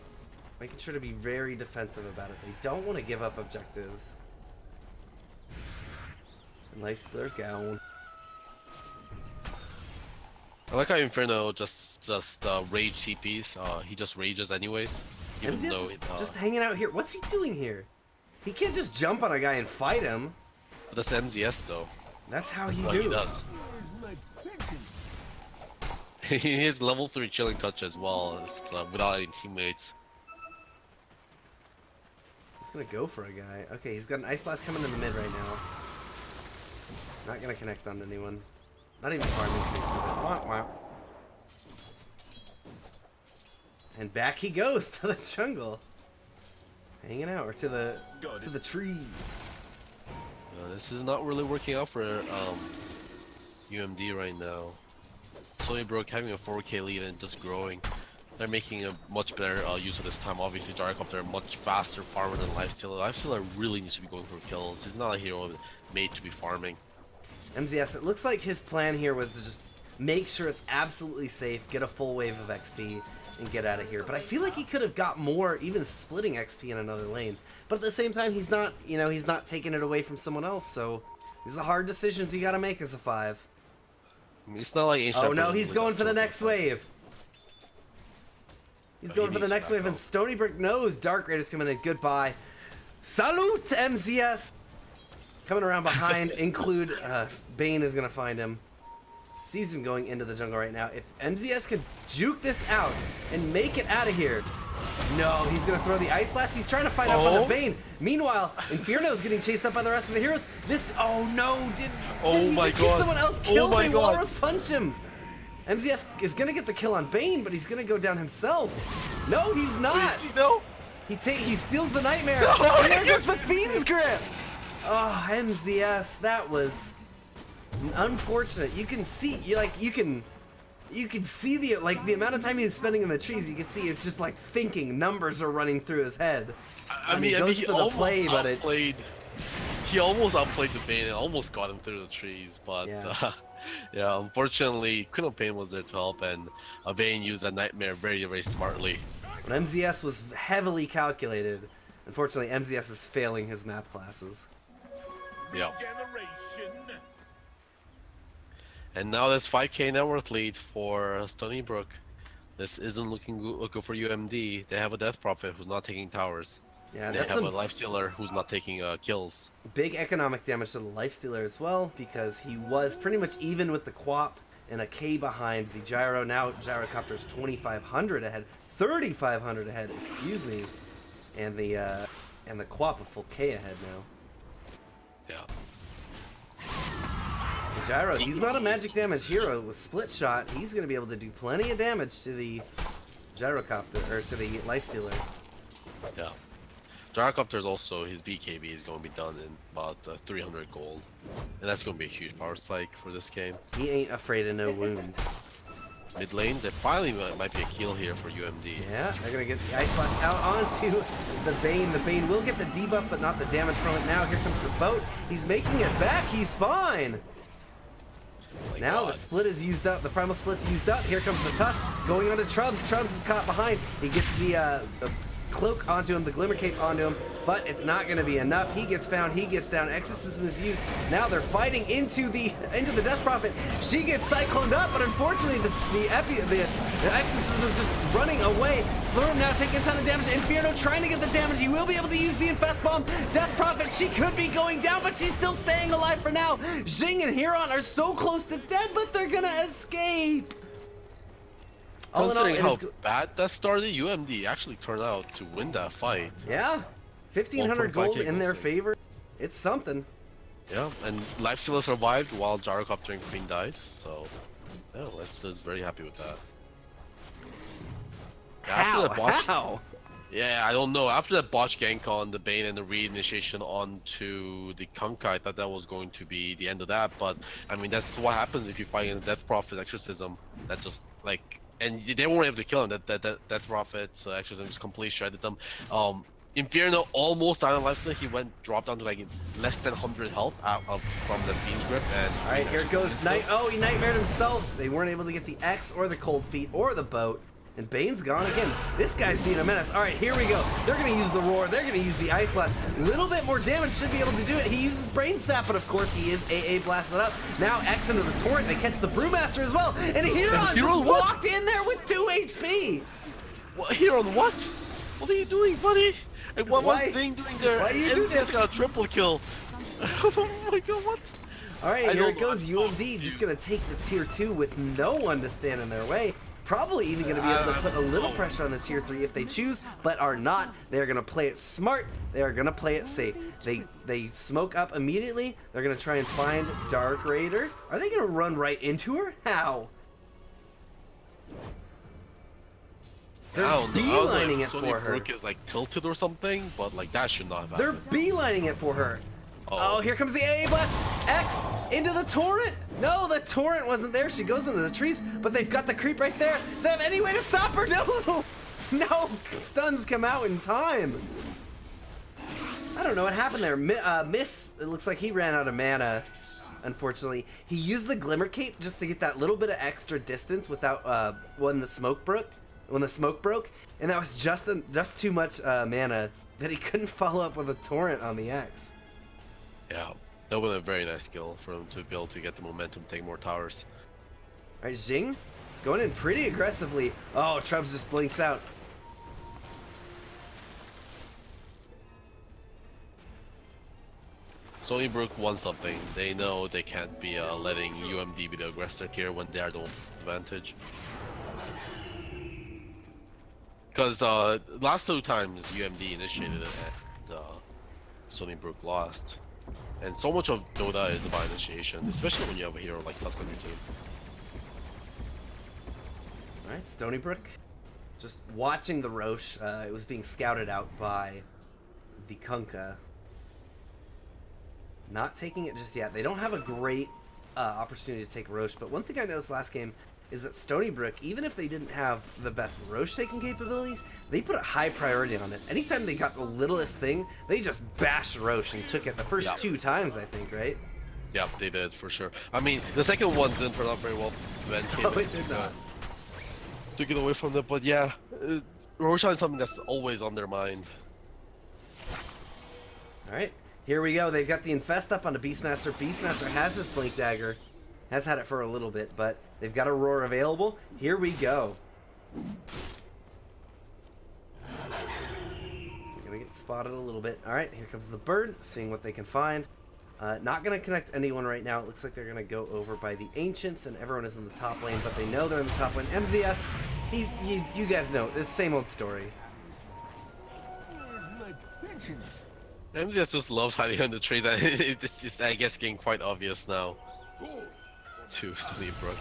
making sure to be very defensive about it. They don't want to give up objectives. And Lifestealer's gone.
I like how Inferno just rage TPs. He just rages anyways, even
MZS
though
is just hanging out here. What's he doing here? He can't just jump on a guy and fight him.
that's MZS though.
That's how he
What
do.
he does. He has level 3 chilling touch as well, without any teammates.
He's gonna go for a guy. Okay, he's got an Ice Blast coming in the mid right now. Not gonna connect on anyone. Not even farming. Wah, wah. And back he goes to the jungle. Hanging out, or to the trees.
This is not really working out for UMD right now. Stony Brook having a 4k lead and just growing. They're making a much better use of this time. Obviously, Gyrocopter are much faster farmer than Lifestealer. Lifestealer really needs to be going for kills. He's not a hero made to be farming.
MZS, it looks like his plan here was to just make sure it's absolutely safe, get a full wave of XP, and get out of here. But I feel like he could have got more, even splitting XP in another lane. But at the same time, he's not, he's not taking it away from someone else. So these are the hard decisions you got to make as a 5.
It's not like Ancient
Oh no,
Emperor
he's
really
going
does
for the
kill
next
people.
wave. He's
Oh,
going
he
for the
needs to
next
back
wave, and
off.
Stony Brook knows Dark Raid is coming in. Goodbye. Salute, MZS! Coming around behind, include Bane is going to find him. Sees him going into the jungle right now. If MZS could juke this out and make it out of here. No, he's going to throw the Ice Blast. He's trying to fight up onto Bane. Meanwhile, Inferno's getting chased up by the rest of the heroes. Oh no, did he
my
just get
God.
someone else
Oh
killed?
my
They
God.
Walrus punch him. MZS is going to get the kill on Bane, but he's going to go down himself. No, he's not.
No.
He steals the Nightmare.
No,
And there
he
goes the Fiend's Grip. Oh, MZS, that was unfortunate. You can see, you can see the amount of time he's spending in the trees. You can see it's just like thinking. Numbers are running through his head.
I mean,
goes
he
for the
almost
play, but
outplayed. He almost outplayed the Bane and almost got him through the trees, but
Yeah.
yeah, unfortunately, Queen of Pain was there to help, and Bane used that Nightmare very, very smartly.
But MZS was heavily calculated. Unfortunately, MZS is failing his math classes.
Yeah. And now that's 5k net worth lead for Stony Brook. This isn't looking good for UMD. They have a Death Prophet who's not taking towers.
Yeah,
They
that's
have a
some
Lifestealer who's not taking kills.
big economic damage to the Lifestealer as well, because he was pretty much even with the Quap and a K behind the Gyro. Now Gyrocopter's 2,500 ahead, 3,500 ahead, excuse me, and the Quap a full K ahead now.
Yeah.
The Gyro, he's not a magic damage hero. With Split Shot, he's going to be able to do plenty of damage to the Gyrocopter, or to the Lifestealer.
Yeah. Gyrocopter's also, his BKB is going to be done in about 300 gold. And that's going to be a huge power spike for this game.
He ain't afraid of no wounds.
mid lane. That finally might be a kill here for UMD.
Yeah, they're gonna get the Ice Blast out onto the Bane. The Bane will get the debuff, but not the damage from it. Now here comes the boat. He's making it back. He's fine.
My
Now
God.
the split is used up. The primal split's used up. Here comes the tusk going onto Trubs. Trubs is caught behind. He gets the cloak onto him, the glimmer cape onto him, but it's not going to be enough. He gets found. He gets down. Exorcism is used. Now they're fighting into the Death Prophet. She gets cycloned up, but unfortunately the Exorcism is just running away. Slurm now taking a ton of damage. Inferno trying to get the damage. He will be able to use the Infest Bomb. Death Prophet, she could be going down, but she's still staying alive for now. Jing and Huron are so close to dead, but they're gonna escape. All in all,
Considering
it
how
is
bad that started, UMD actually turned out to win that fight.
yeah, 1,500 gold
1.5K
in their
gold.
favor. It's something.
Yeah, and Lifestealer survived while Gyrocopter and Queen died, so yeah, Leicester's very happy with that. Yeah, after that botch,
How?
yeah, I don't know. After that botch gank on the Bane and the reinitiation onto the Kunkka, I thought that was going to be the end of that, but I mean, that's what happens if you fight in the Death Prophet Exorcism. That just, like, and they weren't able to kill him. That Death Prophet Exorcism just completely shredded them. Inferno almost died on lifesteal. He dropped down to like less than 100 health from the Fiend's grip. And
All right, here goes Night. Oh, he nightmared himself. They weren't able to get the X or the Cold Feet or the boat. And Bane's gone again. This guy's being a menace. All right, here we go. They're going to use the Roar. They're going to use the Ice Blast. A little bit more damage should be able to do it. He uses Brain Sap, but of course he is AA blasted up. Now X into the Torrent. They catch the Brewmaster as well. And Huron just walked in there with 2 HP.
What? Huron, what? What are you doing, buddy? And what
Why-
was Zing doing there?
why you do
MCS
this?
got a triple kill. Oh my god, what?
All right,
I
here
don't
it goes.
know. I'm
UMD just going to take the tier 2 with no one to stand in their way. Probably even going to be able to put a little pressure on the tier 3 if they choose, but are not. They're going to play it smart. They are going to play it safe. They smoke up immediately. They're going to try and find Dark Raider. Are they going to run right into her? How? They're
I don't know.
beelining it
Stony
for her.
Brook is like tilted or something, but like that should not have
They're
happened.
beelining it for her. Oh, here comes the AA Blast. X into the Torrent. No, the Torrent wasn't there. She goes into the trees, but they've got the creep right there. They have any way to stop her? No. No. Stuns come out in time. I don't know what happened there. Miss, it looks like he ran out of mana, unfortunately. He used the Glimmer Cape just to get that little bit of extra distance without when the smoke broke. And that was just too much mana that he couldn't follow up with a Torrent on the X.
Yeah, that would have been a very nice skill for him to be able to get the momentum, take more towers.
All right, Jing is going in pretty aggressively. Oh, Trubs just blinks out.
Stony Brook won something. They know they can't be letting UMD be the aggressor here when they are the advantage. Because last 2 times UMD initiated it and Stony Brook lost. And so much of Dota is about initiation, especially when you have a hero like Tusk on your team.
All right, Stony Brook, just watching the Ro8. It was being scouted out by the Kunkka. Not taking it just yet. They don't have a great opportunity to take Ro8, but one thing I noticed last game is that Stony Brook, even if they didn't have the best Ro8 taking capabilities, they put a high priority on it. Anytime they got the littlest thing, they just bashed Ro8 and took it the first 2 times, I think, right?
Yeah, they did for sure. I mean, the second one didn't turn out very well. Ben came
Oh,
in
it did
and,
not.
took it away from them, but yeah, Roshan is something that's always on their mind.
All right, here we go. They've got the Infest up onto Beastmaster. Beastmaster has his Blink Dagger. Has had it for a little bit, but they've got a Roar available. Here we go. You're gonna get spotted a little bit. All right, here comes the bird, seeing what they can find. Not gonna connect anyone right now. It looks like they're gonna go over by the Ancients, and everyone is in the top lane, but they know they're in the top lane. MZS, you guys know, it's the same old story.
MZS just loves hiding on the trees, and it's just, I guess, getting quite obvious now to Stony Brook.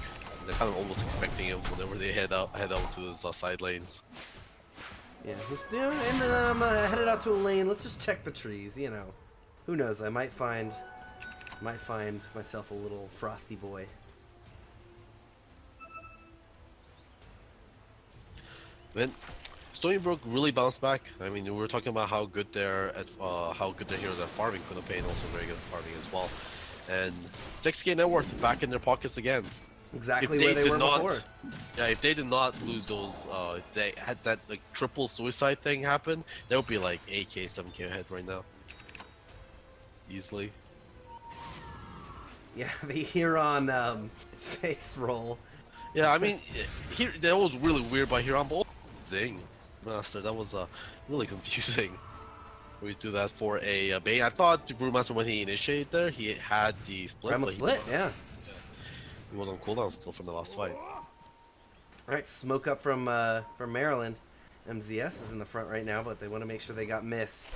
They're kind of almost expecting him whenever they head out to those side lanes.
Yeah, just and then I'm headed out to a lane. Let's just check the trees. You know, who knows? I might find myself a little frosty boy.
Then Stony Brook really bounced back. I mean, we were talking about how good they're at, how good their heroes at farming. Queen also very good at farming as well. And 6k net worth back in their pockets again.
Exactly where they were before.
Yeah, if they did not lose those, if they had that like triple suicide thing happen, they would be like 8k, 7k ahead right now. Easily.
Yeah, the Huron face roll.
Yeah, I mean, here that was really weird by Huron, but Zing Master, that was really confusing. We do that for a Bane. I thought the Brewmaster, when he initiated there, he had the split.
Primal split, yeah.
He was on cooldown still from the last fight.
Alright, smoke up from Maryland. MZS is in the front right now, but they want to make sure they got Miss.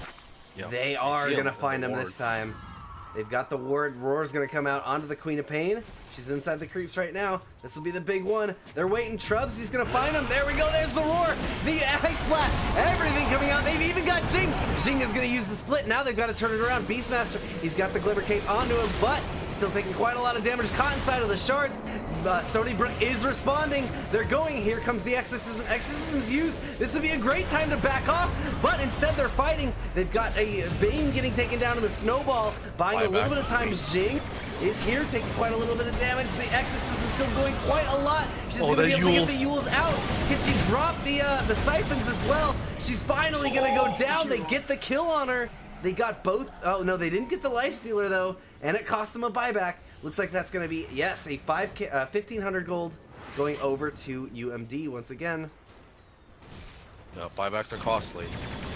Yeah.
They are going to find him this time. They've got the ward. Roar's going to come out onto the Queen of Pain. She's inside the creeps right now. This will be the big one. They're waiting. Trubs, he's going to find him. There we go. There's the Roar. The Ice Blast. Everything coming out. They've even got Jing. Jing is going to use the split. Now they've got to turn it around. Beastmaster, he's got the Glimmer Cape onto him, but still taking quite a lot of damage. Caught inside of the shards. Stony Brook is responding. They're going. Here comes the Exorcism. Exorcism's used. This would be a great time to back off, but instead they're fighting. They've got a Bane getting taken down in the snowball, buying a little bit of time. Jing is here, taking quite a little bit of damage. The Exorcism still going quite a lot. She's going to be able to get the Yules out. Can she drop the Siphons as well? She's finally going to go down. They get the kill on her. They got both. Oh, no, they didn't get the Lifestealer, though, and it cost them a buyback. Looks like that's going to be, yes, a 1,500 gold going over to UMD once again.
Yeah, buybacks are costly.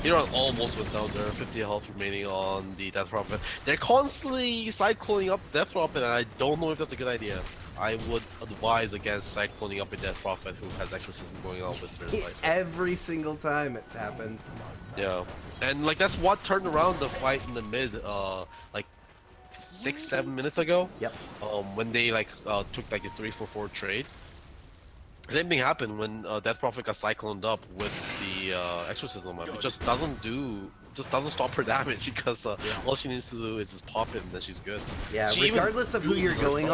Huron almost went down there, 50 health remaining on the Death Prophet. They're constantly cycloning up Death Prophet, and I don't know if that's a good idea. I would advise against cycloning up a Death Prophet who has Exorcism going on with their life.
Every single time it's happened.
Yeah, and like that's what turned around the fight in the mid, like 6-7 minutes ago.
Yep.
When they like took like a 3-4-4 trade. Same thing happened when Death Prophet got cycloned up with the Exorcism. It just doesn't stop her damage because all she needs to do is just pop it and then she's good.
Yeah, regardless of who you're going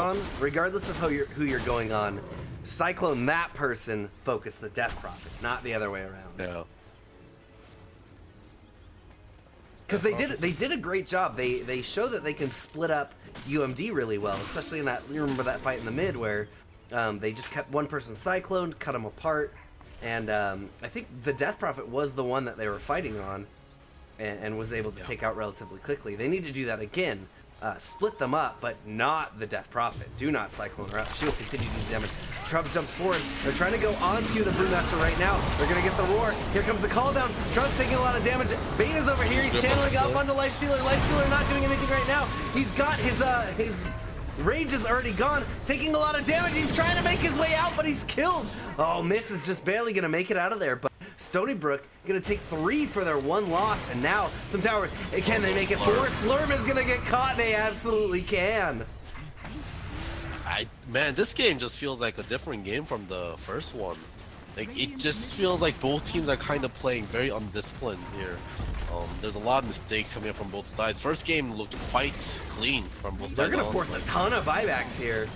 on, cyclone that person, focus the Death Prophet, not the other way around.
Yeah.
Because they did a great job. They show that they can split up UMD really well, especially in that, you remember that fight in the mid where they just kept one person cycloned, cut them apart, and I think the Death Prophet was the one that they were fighting on, and was able to take out relatively quickly. They need to do that again. Split them up, but not the Death Prophet. Do not cyclone her up. She will continue to do damage. Trubs jumps forward. They're trying to go onto the Brewmaster right now. They're going to get the Roar. Here comes the call down. Trubs taking a lot of damage. Bane is over here. He's channeling up onto Lifestealer. Lifestealer not doing anything right now. He's got his Rage is already gone, taking a lot of damage. He's trying to make his way out, but he's killed. Oh, Miss is just barely going to make it out of there, but Stony Brook going to take 3 for their 1 loss, and now some towers. Can they make it 4? Slurm is going to get caught. They absolutely can.
Man, this game just feels like a different game from the first one. Like, it just feels like both teams are kind of playing very undisciplined here. There's a lot of mistakes coming up from both sides. First game looked quite clean from both sides.
They're going to force a ton of buybacks here.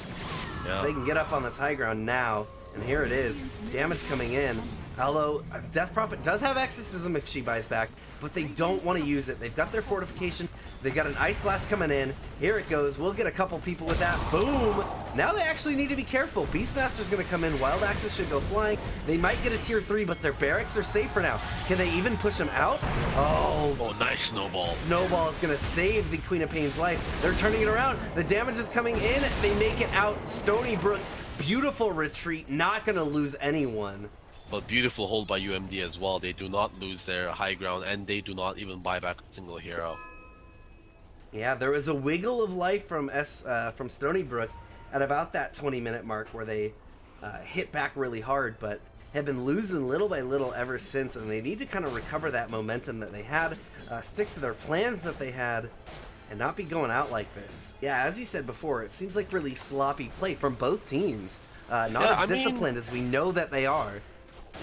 Yeah.
They can get up on this high ground now, and here it is. Damage coming in. Although Death Prophet does have Exorcism if she buys back, but they don't want to use it. They've got their fortification. They've got an Ice Blast coming in. Here it goes. We'll get a couple people with that. Boom! Now they actually need to be careful. Beastmaster's going to come in. Wild Axes should go flying. They might get a tier 3, but their barracks are safe for now. Can they even push them out? Oh,
nice Snowball.
Snowball is going to save the Queen of Pain's life. They're turning it around. The damage is coming in. They make it out. Stony Brook, beautiful retreat. Not going to lose anyone.
But beautiful hold by UMD as well. They do not lose their high ground, and they do not even buy back a single hero.
Yeah, there was a wiggle of life from Stony Brook at about that 20-minute mark where they hit back really hard, but have been losing little by little ever since, and they need to kind of recover that momentum that they had, stick to their plans that they had, and not be going out like this. Yeah, as you said before, it seems like really sloppy play from both teams. Not as disciplined as we know that they are.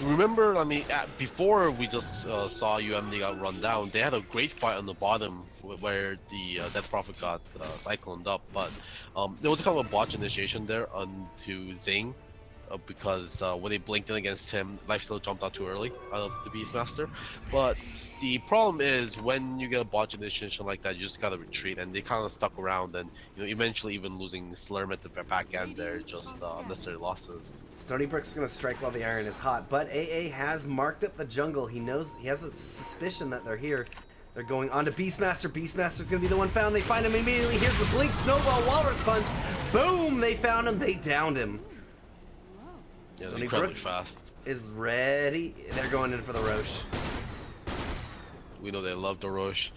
Remember, I mean, before we just saw UMD got run down, they had a great fight on the bottom where the Death Prophet got cycloned up, but there was kind of a botch initiation there onto Zing. because when they blinked in against him, lifesteal jumped out too early out of the Beastmaster. But the problem is when you get a bot initiation like that, you just gotta retreat, and they kind of stuck around, and eventually even losing Slurm at the back end, they're just unnecessary losses.
Stony Brook's gonna strike while the iron is hot, but AA has marked up the jungle. He knows, he has a suspicion that they're here. They're going on to Beastmaster. Beastmaster's gonna be the one found. They find him immediately. Here's the blink, snowball, walrus punch. Boom! They found him. They downed him.
Yeah,
Stony
incredibly
Brook
fast.
is ready. They're going in for the Ro8.
We know they love the Ro8.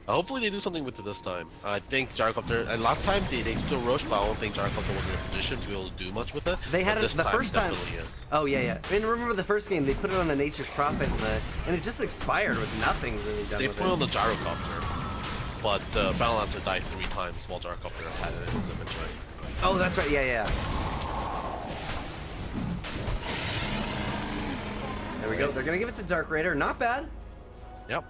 Hopefully they do something with it this time. I think Gyrocopter, and last time they took the Ro8, but I don't think Gyrocopter was in a position to be able to do much with it.
They had it the first time.
Is.
Oh yeah. And remember the first game, they put it on the Nature's Prophet, and it just expired with nothing really done
They
with
put it
it.
on the Gyrocopter, but the Battle Lancer died 3 times while Gyrocopter had it in his inventory.
Oh, that's right. Yeah. There we go. They're gonna give it to Dark Raider. Not bad.
Yep.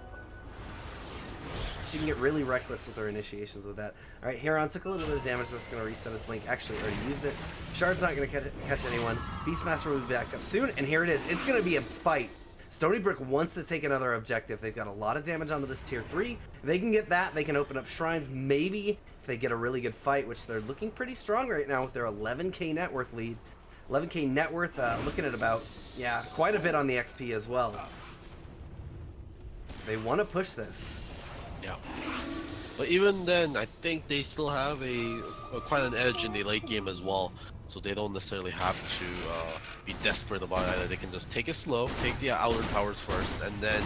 She can get really reckless with her initiations with that. All right, Heron took a little bit of damage. That's going to reset his blink. Actually, already used it. Shard's not going to catch anyone. Beastmaster will be back up soon, and here it is. It's going to be a fight. Stony Brook wants to take another objective. They've got a lot of damage onto this tier 3. If they can get that, they can open up shrines. Maybe if they get a really good fight, which they're looking pretty strong right now with their 11k net worth lead. 11k net worth, looking at about, yeah, quite a bit on the XP as well. They want to push this.
Yeah. But even then, I think they still have quite an edge in the late game as well. So they don't necessarily have to be desperate about it either. They can just take it slow, take the outer towers first, and then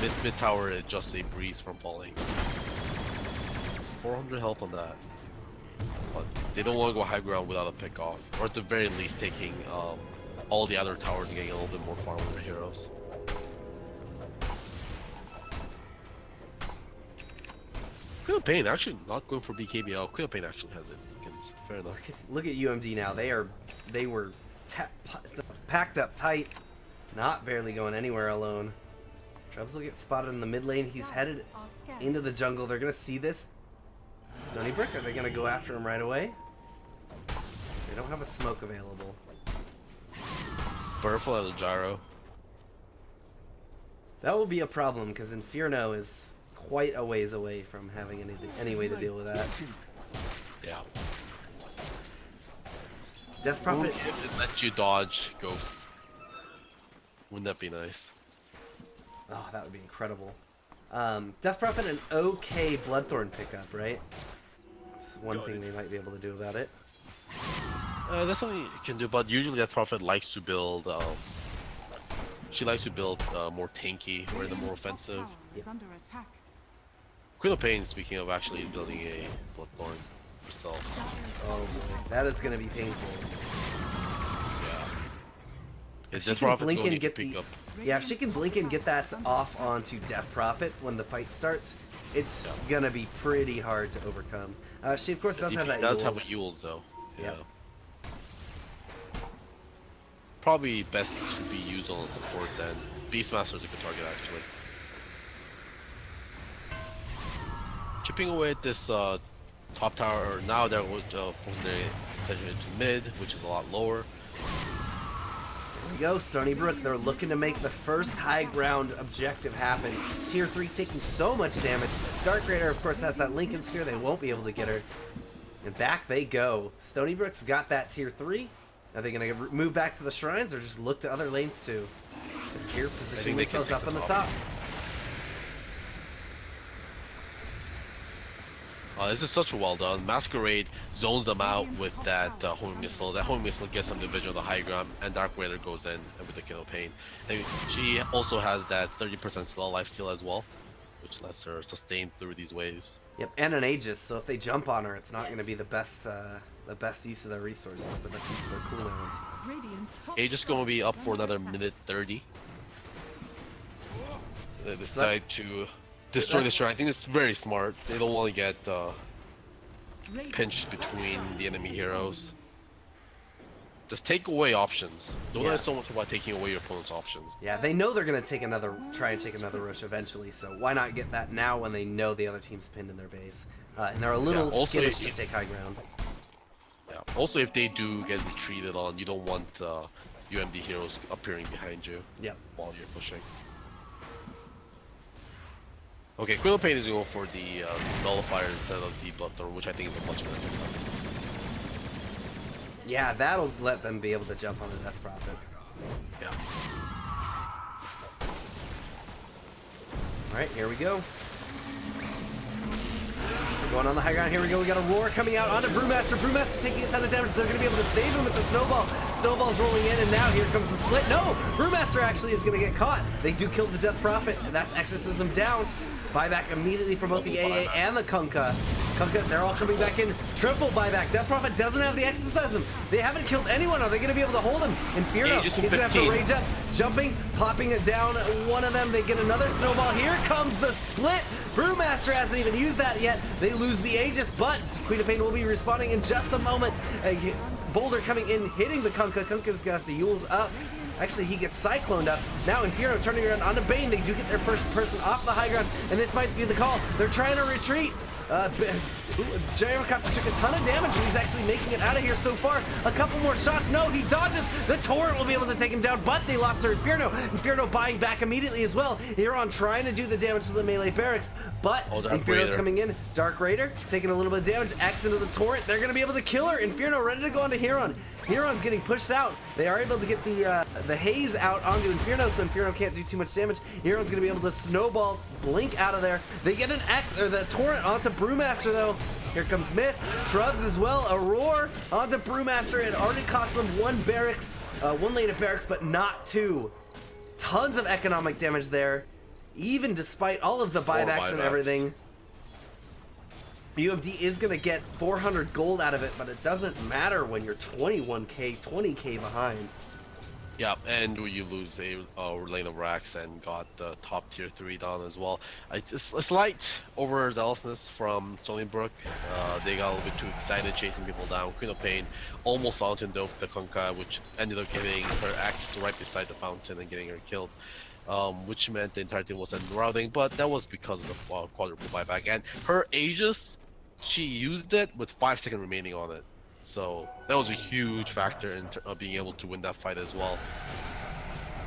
mid tower is just a breeze from falling. So 400 health on that. But they don't want to go high ground without a pick off, or at the very least taking all the other towers and getting a little bit more farm on their heroes. Queen of Pain actually not going for BKBL. Queen of Pain actually has it. Fair enough.
Look at UMD now. They were packed up tight, not barely going anywhere alone. Trebs will get spotted in the mid lane. He's headed into the jungle. They're gonna see this. Stony Brook, are they gonna go after him right away? They don't have a smoke available.
Burful as a gyro.
That will be a problem because Inferno is quite a ways away from having any way to deal with that.
Yeah.
Death Prophet.
If it lets you dodge ghosts. Wouldn't that be nice?
Oh, that would be incredible. Death Prophet, an okay Bloodthorn pickup, right? That's one thing they might be able to do about it.
That's something you can do, but usually that Prophet likes to build. She likes to build more tanky, or the more offensive.
Is under attack.
Queen of Pain, speaking of actually building a Bloodthorn herself.
Oh boy, that is going to be painful.
Yeah.
If she can blink and get the, yeah, if she can blink and get that off onto Death Prophet when the fight starts, it's gonna be pretty hard to overcome. She of course does have that.
Does have a Yules though. Yeah.
Yep.
Probably best to be used on support then. Beastmaster's a good target actually. Chipping away at this top tower, or now they're focusing their attention into mid, which is a lot lower.
Here we go, Stony Brook. They're looking to make the first high ground objective happen. Tier 3 taking so much damage. Dark Raider, of course, has that Lincoln Sphere. They won't be able to get her. And back they go. Stony Brook's got that tier 3. Are they going to move back to the shrines or just look to other lanes too? Here, positioning themselves up on the top.
This is such a well done. Masquerade zones them out with that homing missile. That homing missile gets them the vision of the high ground, and Dark Raider goes in with the Kill Pain. And she also has that 30% spell life steal as well, which lets her sustain through these waves.
Yep, and an Aegis, so if they jump on her, it's not going to be the best use of their resources, the best use of their cooldowns.
Aegis going to be up for another minute 30. They decide to destroy the shrine. I think it's very smart. They don't want to get pinched between the enemy heroes. Just take away options. Don't let so much about taking away your opponent's options.
Yeah, they know they're gonna try and take another rush eventually. So why not get that now when they know the other team's pinned in their base, and they're a little skittish to take high ground.
Yeah, Yeah. Also, if they do get retreated on, you don't want UMD heroes appearing behind you.
Yep.
While you're pushing. Okay, Queen of Pain is going for the Nullifier instead of the Bloodthorn, which I think is a much better pick.
Yeah, that'll let them be able to jump on the Death Prophet.
Yeah.
Alright, here we go. We're going on the high ground. Here we go. We got a roar coming out onto Brewmaster. Brewmaster taking a ton of damage. They're going to be able to save him with the snowball. Snowball's rolling in, and now here comes the split. No! Brewmaster actually is going to get caught. They do kill the Death Prophet, and that's Exorcism down. Buyback immediately from both the AA and the Kunkka. Kunkka, they're all coming back in. Triple buyback. Death Prophet doesn't have the Exorcism. They haven't killed anyone. Are they going to be able to hold him? Inferno, he's going to have to rage up. Jumping, popping it down. One of them, they get another snowball. Here comes the split. Brewmaster hasn't even used that yet. They lose the Aegis, but Queen of Pain will be respawning in just a moment. Boulder coming in, hitting the Kunkka. Kunkka's going to have to Yule's up. Actually, he gets cycloned up. Now Inferno turning around onto Bane. They do get their first person off the high ground, and this might be the call. They're trying to retreat. Gyrocopter took a ton of damage, and he's actually making it out of here so far. A couple more shots. No, he dodges. The Torrent will be able to take him down, but they lost their Inferno. Inferno buying back immediately as well. Huron trying to do the damage to the melee barracks, but Inferno's coming in. Dark Raider taking a little bit of damage. X into the Torrent. They're going to be able to kill her. Inferno ready to go onto Huron. Huron's getting pushed out. They are able to get the haze out onto Inferno, so Inferno can't do too much damage. Huron's going to be able to snowball, blink out of there. They get an X, or the Torrent onto Brewmaster, though. Here comes Mist. Trubs as well. A roar onto Brewmaster. It already cost them one lane of barracks, but not two. Tons of economic damage there, even despite all of the buybacks and everything. UMD is going to get 400 gold out of it, but it doesn't matter when you're 21k, 20k behind.
Yeah, and you lose a lane of racks and got the top tier 3 down as well. It's a slight overzealousness from Stony Brook. They got a little bit too excited chasing people down. Queen of Pain almost fountain dove the Kunkka, which ended up getting her axe right beside the fountain and getting her killed. Which meant the entire team was routing, but that was because of the quadruple buyback. And her Aegis, she used it with 5 seconds remaining on it. So that was a huge factor in being able to win that fight as well.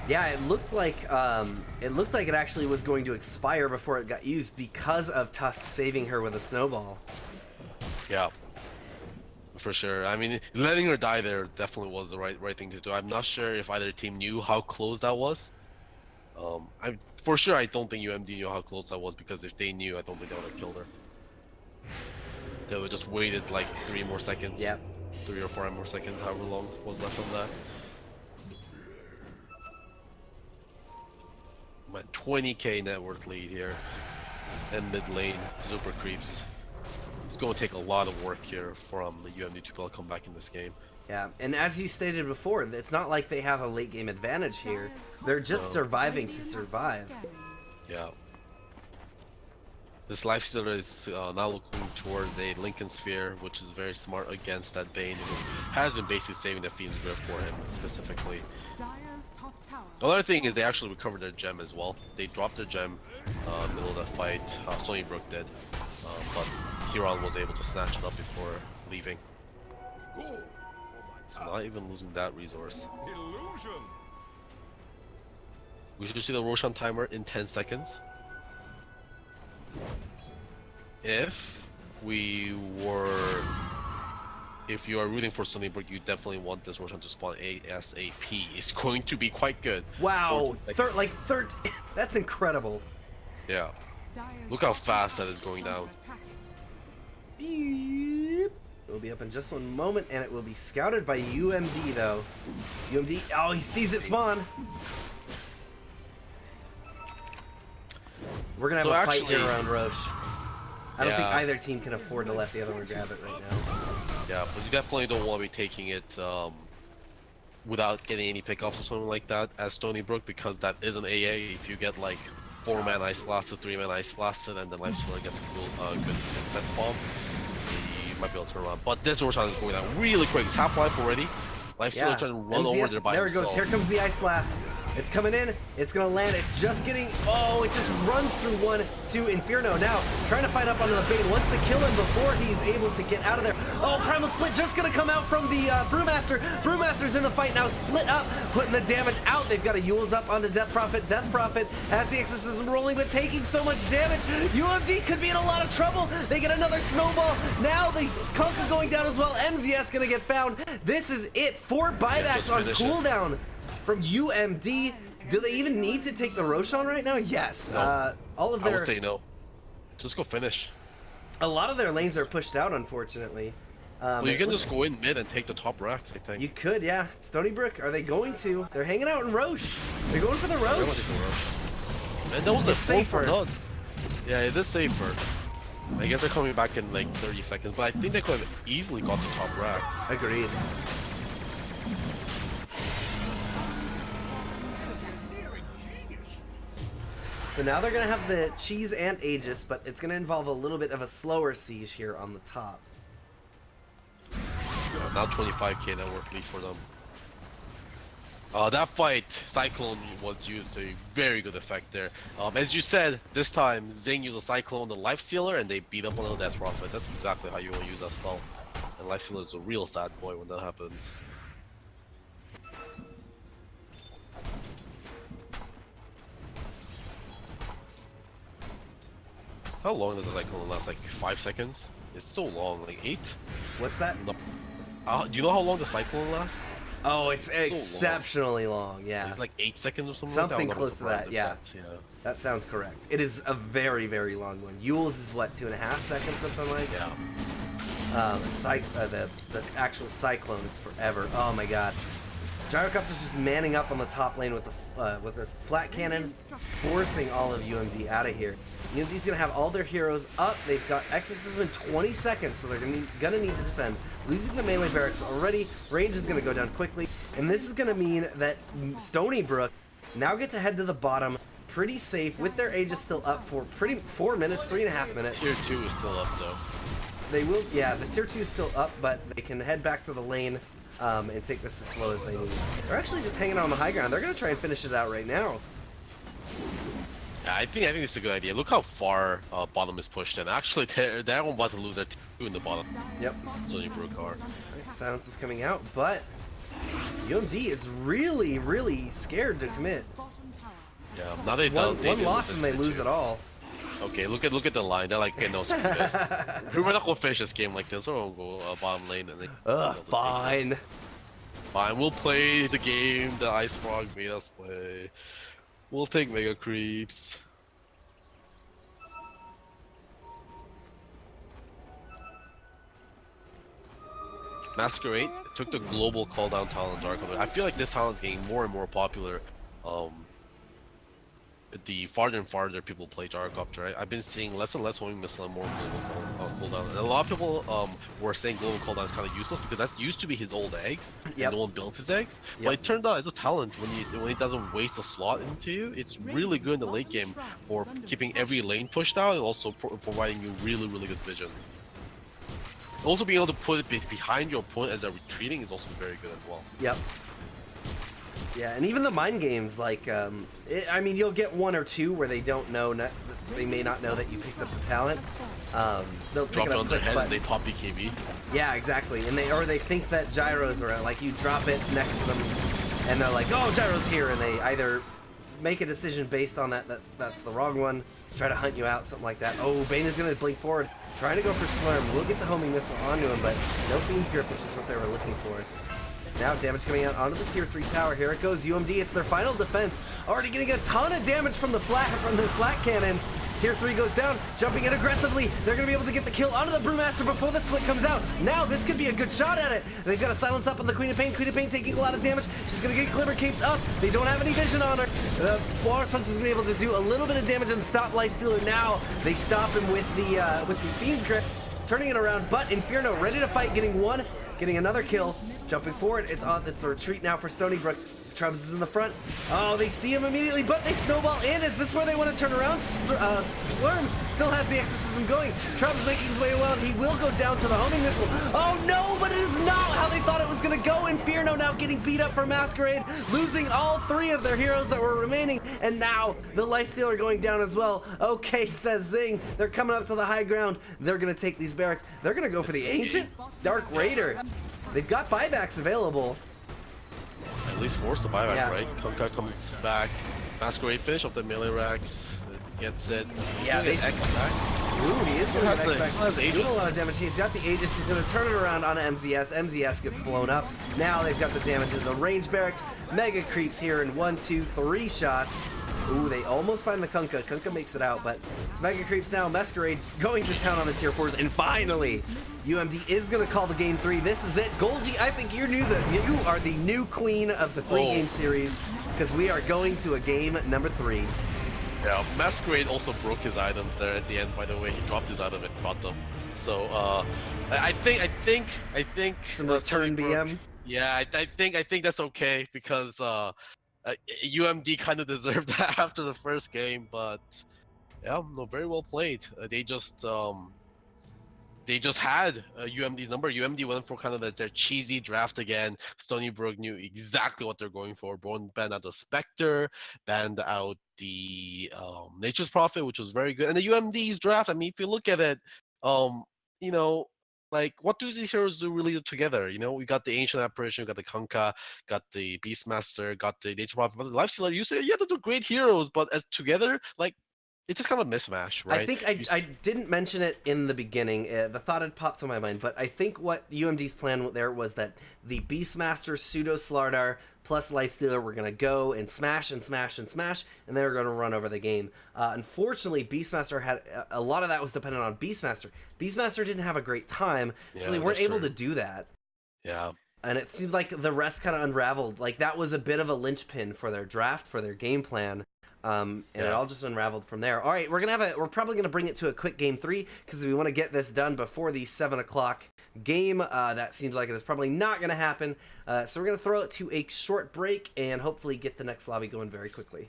Yeah, it looked like it actually was going to expire before it got used because of Tusk saving her with a snowball. Yeah,
for sure. I mean, letting her die there definitely was the right thing to do. I'm not sure if either team knew how close that was. For sure, I don't think UMD knew how close that was, because if they knew, I don't think they would have killed her. They would just waited like 3 more seconds.
Yep.
3 or 4 more seconds, however long was left on that. My 20k net worth lead here. And mid lane, super creeps. It's going to take a lot of work here from the UMD to be able to come back in this game.
Yeah, and as you stated before, it's not like they have a late game advantage here. They're just surviving to survive.
Yeah. This Lifestealer is now looking towards a Lincoln Sphere, which is very smart against that Bane, who has been basically saving the Fiend's Grip for him specifically. Another thing is they actually recovered their gem as well. They dropped their gem in the middle of that fight. Stony Brook did, but Huron was able to snatch it up before leaving. So not even losing that resource. We should see the Roshan timer in 10 seconds. If you are rooting for Stony Brook, you definitely want this Roshan to spawn ASAP. It's going to be quite good.
Wow, like 13. That's incredible.
Yeah. Look how fast that is going down.
It will be up in just one moment, and it will be scouted by UMD though. UMD, oh, he sees it spawn. We're gonna have a fight here around Roche. I don't think either team can afford to let the other one grab it right now.
Yeah, but you definitely don't want to be taking it without getting any pickoffs or something like that as Stony Brook, because that is an AA. If you get like 4-man Ice Blasted, 3-man Ice Blasted, and then Lifestealer gets a good Infest Bomb, you might be able to turn around. But this Roshan is going down really quick. It's half-life already. Lifestealer trying to run over there by himself.
There it goes. Here comes the Ice Blast. It's coming in. It's going to land. It's just getting... Oh, it just runs through one to Inferno. Now, trying to fight up onto the Bane. Wants to kill him before he's able to get out of there. Oh, Primal Split just going to come out from the Brewmaster. Brewmaster's in the fight now. Split up, putting the damage out. They've got a Yules up onto Death Prophet. Death Prophet has the Exorcism rolling, but taking so much damage. UMD could be in a lot of trouble. They get another snowball. Now the Kunkka going down as well. MZS going to get found. This is it. 4 buybacks on cooldown from UMD. Do they even need to take the Roshan right now? Yes.
No.
All of their...
I would say no. Just go finish.
A lot of their lanes are pushed out, unfortunately.
Well, you can just go in mid and take the top racks, I think.
You could, yeah. Stony Brook, are they going to? They're hanging out in Roche. They're going for the Roche.
Man, that was a
safer.
None. Yeah, it is safer. I guess they're coming back in like 30 seconds, but I think they could have easily got the top racks.
Agreed. So now they're going to have the Cheese and Aegis, but it's going to involve a little bit of a slower siege here on the top.
Yeah, now 25k network lead for them. That fight, Cyclone was used to a very good effect there. As you said, this time Zing used a Cyclone, the Life Stealer, and they beat up on the Death Prophet. That's exactly how you want to use that spell. And Life Stealer is a real sad boy when that happens. How long does the Cyclone last? Like 5 seconds? It's so long, like 8?
What's that?
Do you know how long the Cyclone lasts?
Oh, it's exceptionally long, yeah.
It's like 8 seconds or something.
Something
like that.
close to that, yeah. That sounds correct. It is a very, very long one. Yules is what, 2.5 seconds, something like?
Yeah.
The actual Cyclone is forever. Oh my god. Gyrocopter's just manning up on the top lane with the flat cannon, forcing all of UMD out of here. UMD's gonna have all their heroes up. They've got Exorcism in 20 seconds, so they're gonna need to defend. Losing the melee barracks already, range is gonna go down quickly, and this is gonna mean that Stony Brook now get to head to the bottom pretty safe with their Aegis still up for 4 minutes, 3.5 minutes.
Tier 2 is still up though.
They will, yeah, the tier 2 is still up, but they can head back to the lane and take this as slow as they need. They're actually just hanging out on the high ground. They're gonna try and finish it out right now.
Yeah, I think it's a good idea. Look how far bottom is pushed in. Actually, they're about to lose their two in the bottom.
Yep.
Stony Brook are.
Right, silence is coming out, but UMD is really, really scared to commit.
Yeah, now they
one loss and they lose it all.
Okay, look at the line. They're like, okay, no, screw this. We're not gonna finish this game like this. We're gonna go bottom lane and then.
Fine.
Fine, we'll play the game the Ice Frog made us play. We'll take mega creeps. Masquerade took the global call down talent Dark Omen. I feel like this talent's getting more and more popular. The farther and farther people play Gyrocopter, right? I've been seeing less and less homing missile and more global cooldown. And a lot of people were saying global cooldown is kind of useless because that used to be his old eggs, and no one built his eggs. But it turned out it's a talent when it doesn't waste a slot into you. It's really good in the late game for keeping every lane pushed out and also providing you really, really good vision. Also being able to put it behind your opponent as they're retreating is also very good as well.
Yep. Yeah, and even the mind games, like, I mean, you'll get one or two where they don't know, they may not know that you picked up the talent. They'll
drop it on their head and they pop BKB.
Yeah, exactly, and they think that gyros are like you drop it next to them, and they're like, oh, gyro's here, and they either make a decision based on that's the wrong one, try to hunt you out, something like that. Oh, Bane is gonna blink forward, trying to go for Slurm. We'll get the homing missile onto him, but no Fiend's Grip, which is what they were looking for. Now damage coming out onto the tier 3 tower. Here it goes, UMD. It's their final defense. Already getting a ton of damage from the flat cannon. Tier 3 goes down, jumping in aggressively. They're gonna be able to get the kill onto the Brewmaster before the split comes out. Now this could be a good shot at it. They've got a silence up on the Queen of Pain. Queen of Pain taking a lot of damage. She's gonna get Clipper caped up. They don't have any vision on her. The Walrus Punch is gonna be able to do a little bit of damage and stop Lifestealer. Now they stop him with the Fiend's Grip, turning it around. But Inferno ready to fight, getting one. Getting another kill, jumping forward. It's a retreat now for Stony Brook. Trubs is in the front. Oh, they see him immediately, but they snowball in. Is this where they want to turn around? Slurm still has the exorcism going. Trubs making his way well. He will go down to the homing missile. Oh no, but it is not how they thought it was going to go. Inferno now getting beat up for Masquerade, losing all 3 of their heroes that were remaining, and now the Lifestealer going down as well. Okay, says Zing. They're coming up to the high ground. They're going to take these barracks. They're going to go for the Ancient Dark Raider. They've got buybacks available.
At least force the buyback,
Yeah.
right? Kunkka comes back. Masquerade finish of the melee racks. Gets it.
Yeah,
they
they
X back.
Ooh, he is going to
Still has the
doing
Aegis.
a lot of damage. He's got the Aegis. He's going to turn it around on MZS. MZS gets blown up. Now they've got the damage in the range barracks. Mega creeps here in 1, 2, 3 shots. Ooh, they almost find the Kunkka. Kunkka makes it out, but it's Mega creeps now. Masquerade going to town on the tier 4s, and finally, UMD is going to call the game 3. This is it. Golgi, I think you are the new queen of the 3-game series, because we are going to a game number 3.
Yeah, Masquerade also broke his items there at the end. By the way, he dropped his item and bought them. So I think
Some return
Stony Brook-
BM.
Yeah, I think that's okay because UMD kind of deserved that after the first game, but yeah, no, very well played. They just had UMD's number. UMD went for kind of their cheesy draft again. Stony Brook knew exactly what they're going for. Banned out the Spectre, banned out the Nature's Prophet, which was very good. And the UMD's draft, I mean, if you look at it, you know, like, what do these heroes do really together? You know, we got the Ancient Apparition, we got the Kunkka, got the Beastmaster, got the Nature's Prophet, but the Lifestealer, you say, yeah, those are great heroes, but as together, like, it's just kind of a mismatch, right?
I think I didn't mention it in the beginning. The thought had popped to my mind, but I think what UMD's plan there was that the Beastmaster, Pseudo Slardar, plus Lifestealer were going to go and smash and smash and smash, and they were going to run over the game. Unfortunately, Beastmaster had a lot of that was dependent on Beastmaster. Beastmaster didn't have a great time, so they weren't able to do that.
Yeah.
And it seems like the rest kind of unraveled. Like, that was a bit of a linchpin for their draft, for their game plan. And it all just unraveled from there. All right, we're probably gonna bring it to a quick game 3 because we want to get this done before the 7 o'clock game. That seems like it is probably not gonna happen. So we're gonna throw it to a short break and hopefully get the next lobby going very quickly.